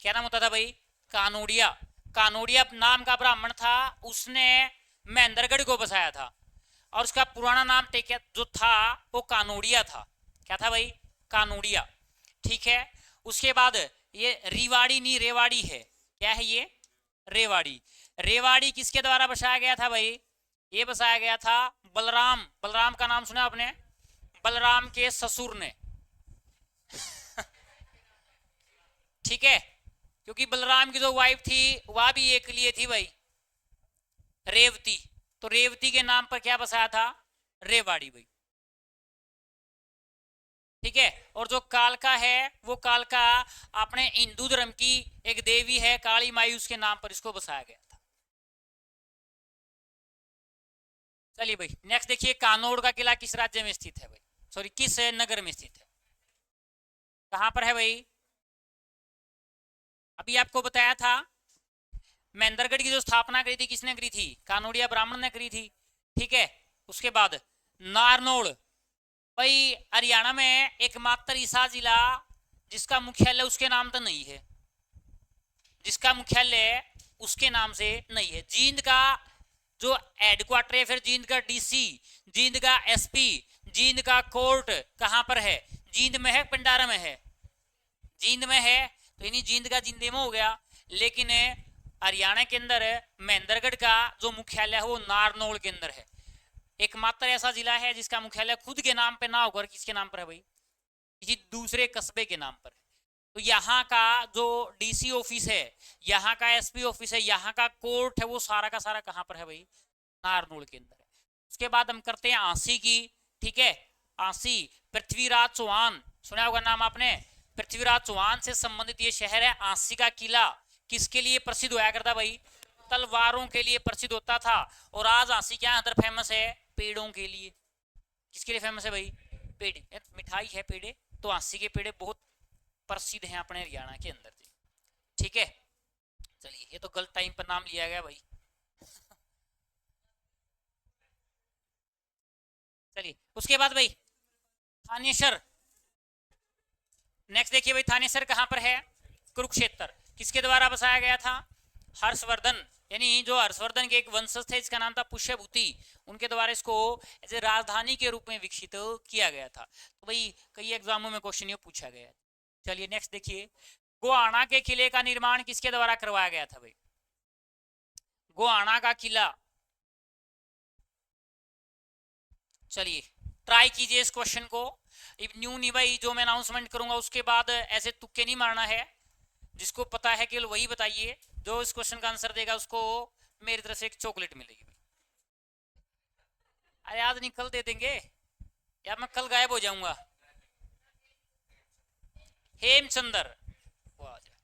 क्या नाम होता था भाई? कानोड़िया। कानोड़िया नाम का ब्राह्मण था, उसने महेंद्रगढ़ को बसाया था। और उसका पुराना नाम जो था वो कानोड़िया था। क्या था भाई? कानोड़िया। ठीक है, उसके बाद ये रिवाड़ी नहीं रेवाड़ी है। क्या है ये? रेवाड़ी। रेवाड़ी किसके द्वारा बसाया गया था भाई? ये बसाया गया था बलराम। बलराम का नाम सुना आपने? बलराम के ससुर ने। ठीक है, क्योंकि बलराम की जो वाइफ थी वह भी एक लिए थी भाई, रेवती। तो रेवती के नाम पर क्या बसाया था? रेवाड़ी भाई। ठीक है, और जो कालका है वो कालका अपने हिंदू धर्म की एक देवी है काली माई, उसके नाम पर इसको बसाया गया था। चलिए भाई नेक्स्ट देखिए, कानोड़ का किला किस राज्य में स्थित है भाई? सॉरी, किस नगर में स्थित है? कहां पर है भाई? अभी आपको बताया था महेंद्रगढ़ की जो स्थापना करी थी किसने करी थी? कानोड़िया ब्राह्मण ने करी थी। ठीक है, उसके बाद नारनौल भाई हरियाणा में एकमात्र ऐसा जिला जिसका मुख्यालय उसके नाम तो नहीं है, जिसका मुख्यालय उसके नाम से नहीं है। जींद का जो हेडक्वार्टर है, फिर जींद का डीसी, जींद का एसपी, जींद का कोर्ट कहां पर है? जींद में है, पिंडारा में है? जींद में है, तो यानी जींद का जींदे में हो गया। लेकिन हरियाणा के अंदर महेंद्रगढ़ का जो मुख्यालय है वो नारनौल के अंदर है। एकमात्र ऐसा जिला है जिसका मुख्यालय खुद के नाम पे ना होकर किसके नाम पर है भाई? किसी दूसरे कस्बे के नाम पर। तो यहाँ का जो डीसी ऑफिस है, यहाँ का एसपी ऑफिस है, यहाँ का कोर्ट है, वो सारा का सारा कहाँ पर है भाई? नारनौल के अंदर है। उसके बाद हम करते हैं आंसी की। ठीक है, आंसी पृथ्वीराज चौहान, सुना होगा नाम आपने? पृथ्वीराज चौहान से संबंधित ये शहर है। आंसी का किला किसके लिए प्रसिद्ध होया करता भाई? तलवारों के लिए प्रसिद्ध होता था। और आज आंसी क्या अंदर फेमस है? पेड़ों के लिए। किसके लिए फेमस है भाई? पेड़, मिठाई है पेड़े, तो आंसी के पेड़े बहुत प्रसिद्ध हैं अपने हरियाणा के अंदर। ठीक है, चलिए ये तो गलत टाइम पर नाम लिया गया भाई। चलिए उसके बाद भाई थानेसर। नेक्स्ट देखिए भाई, थानेसर कहाँ पर है? कुरुक्षेत्र। किसके द्वारा बसाया गया था? हर्षवर्धन, यानी जो हर्षवर्धन के एक वंशज थे, इसका नाम था पुष्यभूति, उनके द्वारा इसको एज ए राजधानी के रूप में विकसित किया गया था। तो भाई कई एग्जामों में क्वेश्चन ये पूछा गया है। चलिए नेक्स्ट देखिए, गोहाना के किले का निर्माण किसके द्वारा करवाया गया था? भाई गोहाना का किला, चलिए ट्राई कीजिए इस क्वेश्चन को। न्यू नहीं भाई, जो मैं अनाउंसमेंट करूंगा उसके बाद ऐसे तुक्के नहीं मारना है, जिसको पता है केवल वही बताइए। जो इस क्वेश्चन का आंसर देगा उसको मेरी तरफ से एक चॉकलेट मिलेगी। अरे आज नहीं, कल दे देंगे, या मैं कल गायब हो जाऊंगा। हेमचंद्र,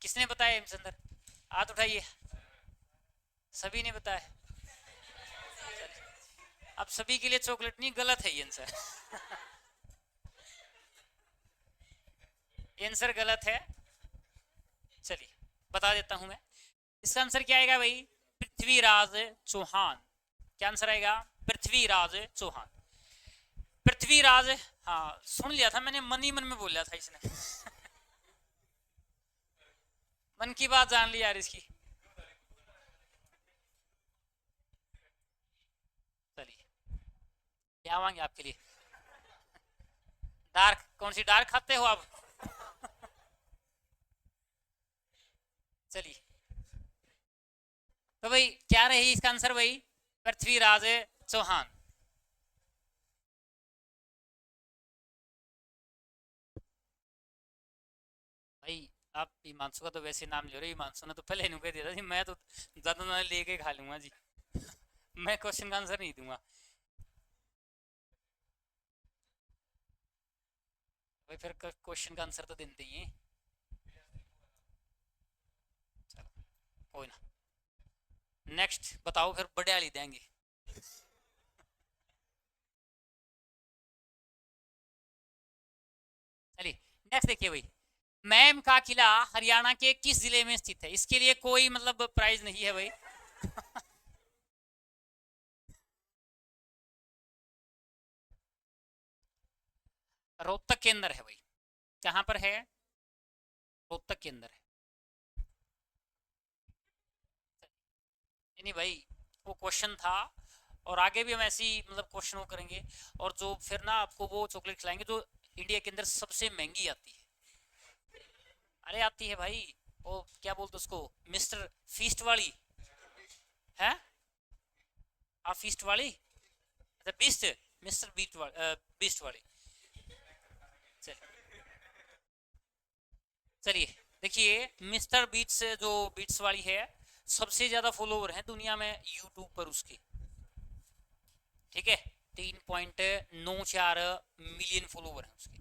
किसने बताया हेमचंद्र? हाथ उठाइए। सभी ने बताया। अब सभी के लिए चॉकलेट नहीं, गलत है ये आंसर। आंसर गलत है। चलिए बता देता हूं मैं, इसका आंसर क्या आएगा भाई? पृथ्वीराज चौहान। क्या आंसर आएगा? पृथ्वीराज चौहान। पृथ्वीराज, हाँ सुन लिया था मैंने, मन ही मन में बोल लिया था इसने। मन की बात जान ली यार इसकी। चलिए क्या मांगे आपके लिए? डार्क, कौन सी डार्क खाते हो आप? चलिए तो भाई क्या रही इसका आंसर? भाई पृथ्वीराज चौहान। भाई आप हिमांशु का तो वैसे नाम ले रहे हो, हिमांशु ने तो पहले इन्हों कह दिया था जी, मैं तो ज्यादा ना लेके खा लूंगा जी। मैं क्वेश्चन का आंसर नहीं दूंगा भाई, फिर क्वेश्चन का आंसर तो देते ही हैं। चलो कोई ना, नेक्स्ट बताओ, फिर बड़े वाली देंगे। चलिए नेक्स्ट देखिए भाई, मैम का किला हरियाणा के किस जिले में स्थित है? इसके लिए कोई मतलब प्राइज नहीं है भाई। रोहतक के अंदर है भाई। कहां पर है? रोहतक के अंदर है। नहीं भाई, वो क्वेश्चन था, और आगे भी हम ऐसी मतलब क्वेश्चन वो करेंगे, और जो फिर ना आपको वो चॉकलेट खिलाएंगे जो इंडिया के अंदर सबसे महंगी आती है। अरे आती है भाई, वो क्या बोलते उसको, मिस्टर फीस्ट वाली है। आप फीस्ट वाली, अच्छा बीस्ट, मिस्टर बीस्ट वाली, बीस्ट वाली। चलिए देखिए, मिस्टर बीट्स जो बीट्स वाली है, सबसे ज्यादा फॉलोवर हैं दुनिया में यूट्यूब पर उसके, ठीक है, 3.94 मिलियन फॉलोवर हैं उसके।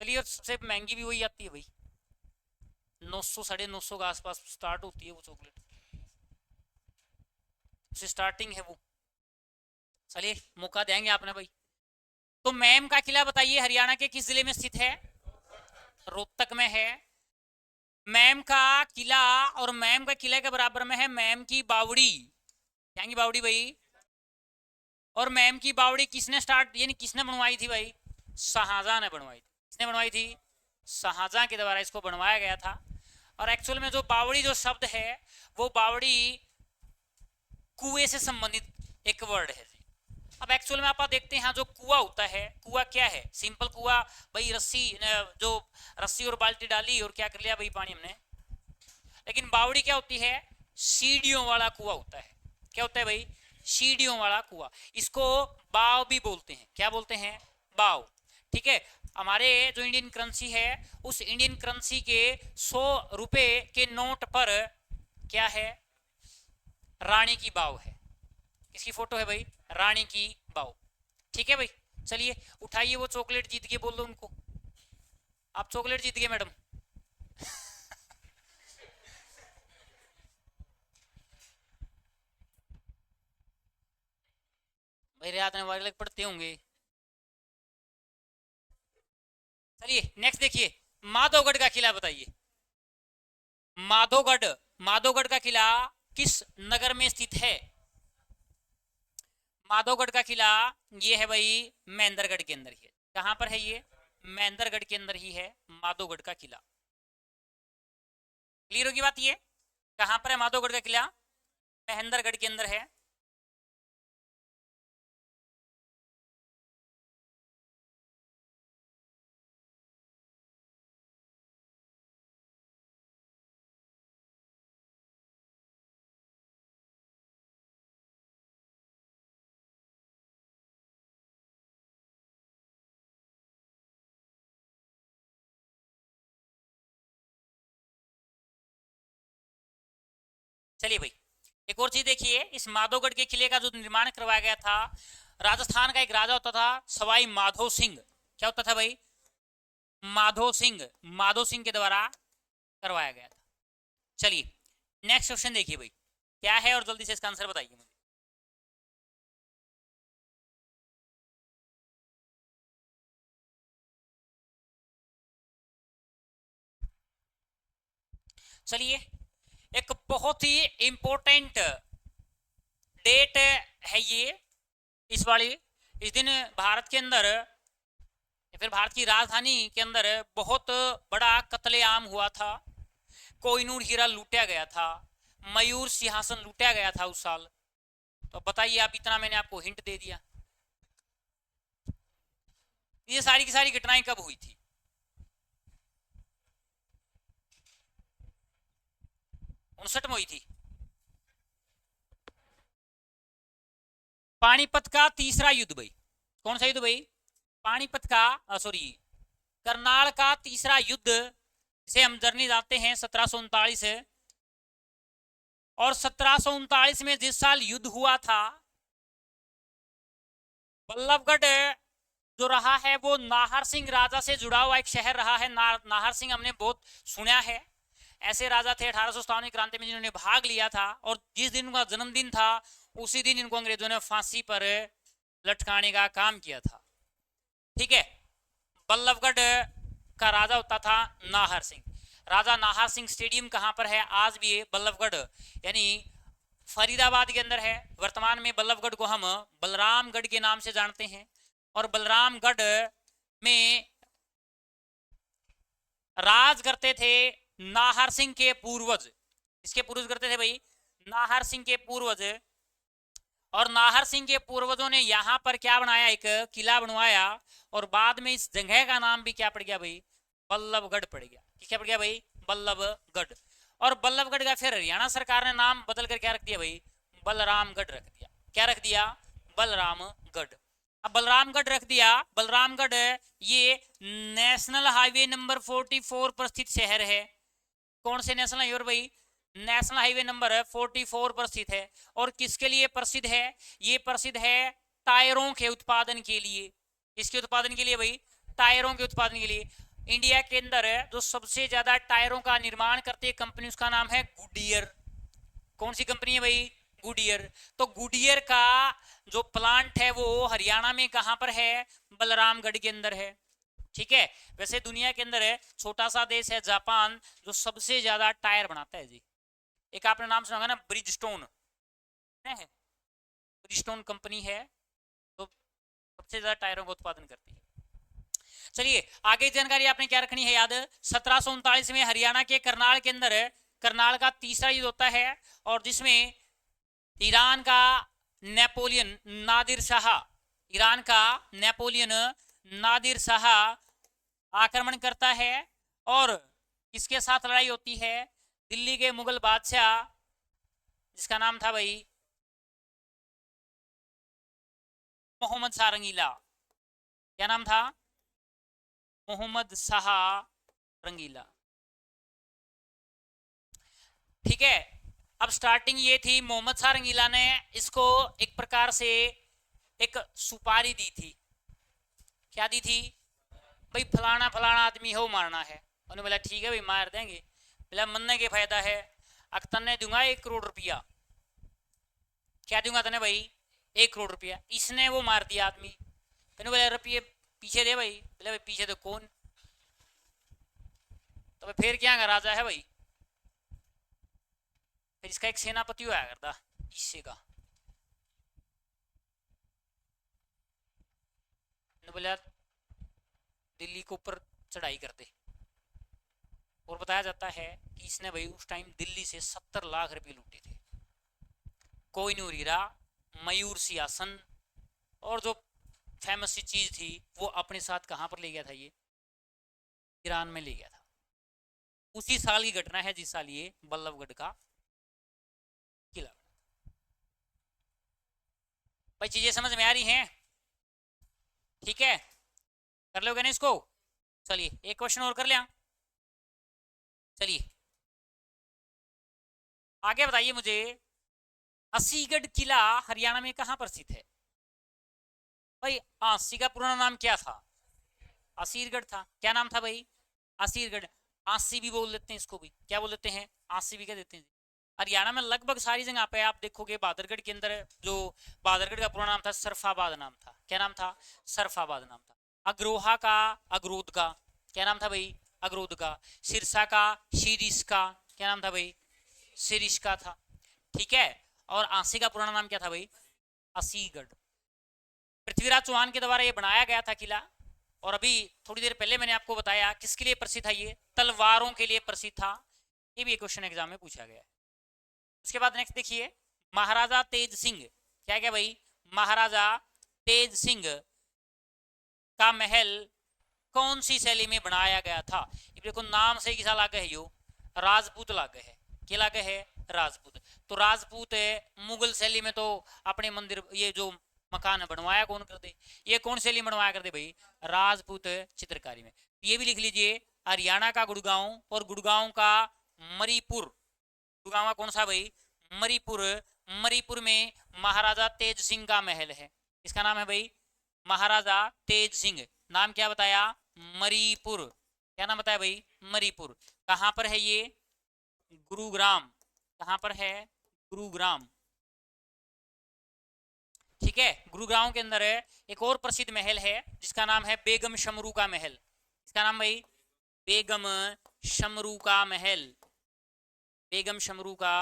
चलिए, और सबसे महंगी भी वही आती है भाई, 900 950 के आसपास स्टार्ट होती है वो चॉकलेट, उससे स्टार्टिंग है वो। चलिए मौका देंगे आपने भाई। तो मैम का किला बताइए हरियाणा के किस जिले में स्थित है? रोहतक में है। मैम का किला, और मैम का किला के बराबर में है मैम की बावड़ी। क्या की बावड़ी भाई? और मैम की बावड़ी किसने स्टार्ट, यानी किसने बनवाई थी भाई? शाहजहां ने बनवाई थी। किसने बनवाई थी? शाहजहां के द्वारा इसको बनवाया गया था। और एक्चुअल में जो बावड़ी जो शब्द है, वो बावड़ी कुएं से संबंधित एक वर्ड है जी। अब एक्चुअल में आप देखते हैं यहाँ जो कुआ होता है, कुआ क्या है? सिंपल कुआ भाई, रस्सी, जो रस्सी और बाल्टी डाली और क्या कर लिया भाई, पानी हमने। लेकिन बावड़ी क्या होती है? सीढ़ियों वाला कुआ होता है। क्या होता है भाई? सीढ़ियों वाला कुआ। इसको बाव भी बोलते हैं। क्या बोलते हैं? बाव। ठीक है, हमारे जो इंडियन करेंसी है, उस इंडियन करेंसी के 100 रुपए के नोट पर क्या है? रानी की बाव है। किसकी फोटो है भाई? रानी की बाव। ठीक है भाई, चलिए उठाइए वो चॉकलेट, जीत के बोल दो उनको, आप चॉकलेट जीत गए मैडम। मेरे हाथ में वाले पड़ते होंगे। चलिए नेक्स्ट देखिए, माधवगढ़ का किला बताइए। माधवगढ़, माधवगढ़ का किला किस नगर में स्थित है? माधवगढ़ का किला ये है भाई महेंद्रगढ़ के अंदर ही है। कहां पर है ये? महेंद्रगढ़ के अंदर ही है माधोगढ़ का किला। क्लियर होगी बात? ये कहां पर है माधोगढ़ का किला? महेंद्रगढ़ के अंदर है। चलिए भाई, एक और चीज देखिए, इस माधोगढ़ के किले का जो निर्माण करवाया गया था, राजस्थान का एक राजा होता था सवाई माधो सिंह। क्या होता था भाई? माधो सिंह। माधो सिंह के द्वारा करवाया गया था। चलिए नेक्स्ट क्वेश्चन देखिए भाई, क्या है और जल्दी से इसका आंसर बताइए मुझे। चलिए, एक बहुत ही इंपॉर्टेंट डेट है ये इस वाली। इस दिन भारत के अंदर, फिर भारत की राजधानी के अंदर बहुत बड़ा कत्लेआम हुआ था। कोहिनूर हीरा लूटा गया था, मयूर सिंहासन लूटा गया था उस साल। तो बताइए आप, इतना मैंने आपको हिंट दे दिया। ये सारी की सारी घटनाएं कब हुई थी? 59 में हुई थी। पानीपत का तीसरा युद्ध भाई। कौन सा युद्ध भाई? पानीपत का, सॉरी, करनाल का तीसरा युद्ध, जिसे हम जर्नी जानते हैं 1739 है। और 1739 में जिस साल युद्ध हुआ था, बल्लभगढ़ जो रहा है वो नाहर सिंह राजा से जुड़ा हुआ एक शहर रहा है। नाहर सिंह हमने बहुत सुना है, ऐसे राजा थे 1857 क्रांति में जिन्होंने भाग लिया था, और जिस दिन उनका जन्मदिन था उसी दिन इनको अंग्रेजों ने फांसी पर लटकाने का काम किया था। ठीक है, बल्लभगढ़ का राजा होता था नाहर सिंह। राजा नाहर सिंह स्टेडियम कहां पर है? आज भी बल्लभगढ़ यानी फरीदाबाद के अंदर है। वर्तमान में बल्लभगढ़ को हम बलरामगढ़ के नाम से जानते हैं। और बलरामगढ़ में राज करते थे नाहर सिंह के पूर्वज। इसके पूर्वज करते थे भाई? नाहर सिंह के पूर्वज। और नाहर सिंह के पूर्वजों ने यहाँ पर क्या बनाया? एक किला बनवाया, और बाद में इस जगह का नाम भी क्या पड़ गया भाई? बल्लभगढ़ पड़ गया। क्या पड़ गया भाई? बल्लभगढ़। और बल्लभगढ़ का फिर हरियाणा सरकार ने नाम बदल कर क्या रख दिया भाई? बलरामगढ़ रख दिया। क्या रख दिया? बलरामगढ़। अब बलरामगढ़ रख दिया। बलरामगढ़ ये नेशनल हाईवे नंबर 44 पर स्थित शहर है। कौन से नेशनल हाईवे भाई? नेशनल हाईवे नंबर 44 पर स्थित है। और किसके लिए प्रसिद्ध है? ये प्रसिद्ध है टायरों के उत्पादन के लिए। किसके उत्पादन के लिए भाई? टायरों के उत्पादन के लिए। इंडिया के अंदर जो सबसे ज्यादा टायरों का निर्माण करती है कंपनी, उसका नाम है गुडियर। कौन सी कंपनी है भाई? गुडियर। तो गुडियर का जो प्लांट है वो हरियाणा में कहां पर है? बलरामगढ़ के अंदर है। ठीक है, वैसे दुनिया के अंदर है छोटा सा देश है जापान, जो सबसे ज्यादा टायर बनाता है जी। एक आपने नाम सुना होगा ना, ब्रिजस्टोन है, ब्रिजस्टोन कंपनी है, तो सबसे ज्यादा टायरों का उत्पादन करती है। चलिए आगे जानकारी आपने क्या रखनी है याद? 1739 में हरियाणा के करनाल के अंदर करनाल का तीसरा युद्ध होता है, और जिसमें ईरान का नेपोलियन नादिर शाह, ईरान का नेपोलियन नादिर शाह आक्रमण करता है। और किसके साथ लड़ाई होती है? दिल्ली के मुगल बादशाह, जिसका नाम था भाई मोहम्मद शाह रंगीला। क्या नाम था? मोहम्मद शाह रंगीला। ठीक है, अब स्टार्टिंग ये थी, मोहम्मद शाह रंगीला ने इसको एक प्रकार से एक सुपारी दी थी। क्या दी थी भाई? फलाना फलाना आदमी हो मारना है। उन्होंने बोला ठीक है भाई मार देंगे। बोला मरने के फायदा है, अख्तर ने दूंगा 1 करोड़ रुपया। क्या दूंगा तने भाई? 1 करोड़ रुपया। इसने वो मार दिया आदमी। मैंने बोला रुपये पीछे दे भाई। बोले भाई पीछे तो कौन? तो फिर क्या राजा है भाई? फिर इसका एक सेनापति हुआ करता इससे का। बोला दिल्ली के ऊपर चढ़ाई कर दे। और बताया जाता है कि इसने भाई उस टाइम दिल्ली से 70 लाख रुपए लूटे थे। कोहिनूर हीरा, मयूर सिंहासन और जो फेमस सी चीज थी वो अपने साथ कहां पर ले गया था, ये ईरान में ले गया था। उसी साल की घटना है जिस साल ये बल्लभगढ़ का किला। भाई चीजें समझ में आ रही हैं? ठीक है, कर लोगे ना इसको? चलिए एक क्वेश्चन और कर लिया। चलिए आगे बताइए मुझे, असीगढ़ किला हरियाणा में कहां पर स्थित है? भाई आसी का पुराना नाम क्या था? असीरगढ़ था। क्या नाम था भाई? असीरगढ़। आसी भी बोल देते हैं इसको, भी क्या बोल देते हैं? आसी भी क्या देते हैं। हरियाणा में लगभग सारी जगह पे आप देखोगे, बहादुरगढ़ के अंदर जो बहादुरगढ़ का पुराना नाम था सरफाबाद नाम था। क्या नाम था? सरफाबाद नाम था। अग्रोहा का अगरोध का क्या नाम था भाई? अगरोध का। सिरसा का शीरिश का क्या नाम था भाई? सिरिश का था। ठीक है, और आसी का पुराना नाम क्या था भाई? असीगढ़। पृथ्वीराज चौहान के द्वारा ये बनाया गया था किला। और अभी थोड़ी देर पहले मैंने आपको बताया किसके लिए प्रसिद्ध था, ये तलवारों के लिए प्रसिद्ध था। ये भी एक क्वेश्चन एग्जाम में पूछा गया है। उसके बाद नेक्स्ट देखिए, महाराजा तेज सिंह। क्या क्या भाई? महाराजा तेज सिंह का महल कौन सी शैली में बनाया गया था? ये देखो नाम से किसा लागे है, यो राजपूत लागे है। क्या लागे है? राजपूत। तो राजपूत मुगल शैली में तो अपने मंदिर, ये जो मकान बनवाया कौन कर दे? ये कौन शैली बनवाया कर दे भाई? राजपूत चित्रकारी में। ये भी लिख लीजिए, हरियाणा का गुड़गांव और गुड़गांव का मरीपुर। गुड़गांव का कौन सा भाई? मरीपुर। मरीपुर में महाराजा तेज सिंह का महल है। इसका नाम है भाई महाराजा तेज सिंह। नाम क्या बताया? मरीपुर। क्या नाम बताया भाई? मरीपुर। कहां पर है ये? गुरुग्राम। कहां पर है? गुरुग्राम। ठीक है, गुरुग्राम के अंदर है। एक और प्रसिद्ध महल है जिसका नाम है बेगम शमरू का महल। इसका नाम भाई? बेगम शमरू का महल। बेगम शमरू का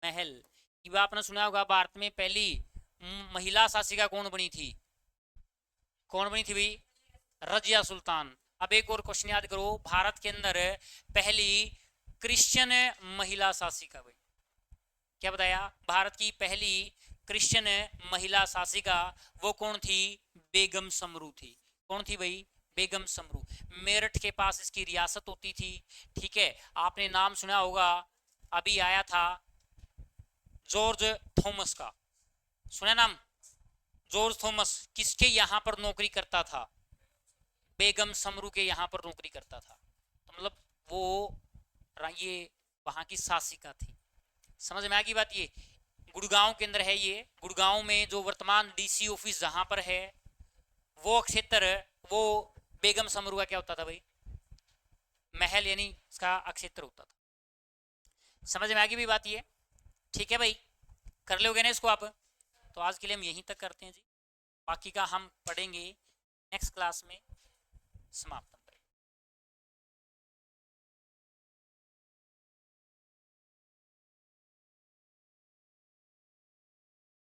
महल। ये आपने सुना होगा, भारत में पहली महिला शासिका कौन बनी थी? कौन बनी थी भाई? रजिया सुल्तान। अब एक और क्वेश्चन याद करो, भारत के अंदर पहली क्रिश्चियन महिला शासिका भाई, क्या बताया? भारत की पहली क्रिश्चियन महिला शासिका वो कौन थी? बेगम समरू थी। कौन थी भाई? बेगम समरू। मेरठ के पास इसकी रियासत होती थी। ठीक है, आपने नाम सुना होगा, अभी आया था जॉर्ज थॉमस का। सुना नाम? जॉर्ज थॉमस किसके यहां पर नौकरी करता था? बेगम समरू के यहां पर नौकरी करता था। तो मतलब वो ये वहां की शासिका थी। समझ में आ गई बात? ये गुड़गांव के अंदर है। ये गुड़गांव में जो वर्तमान डीसी ऑफिस जहां पर है, वो क्षेत्र वो बेगम समरू का क्या होता था भाई? महल, यानी इसका क्षेत्र होता था। समझ में आ गई भी बात ये? ठीक है भाई, कर लोगे ना इसको आप? तो आज के लिए हम यहीं तक करते हैं जी, बाकी का हम पढ़ेंगे नेक्स्ट क्लास में। समाप्त।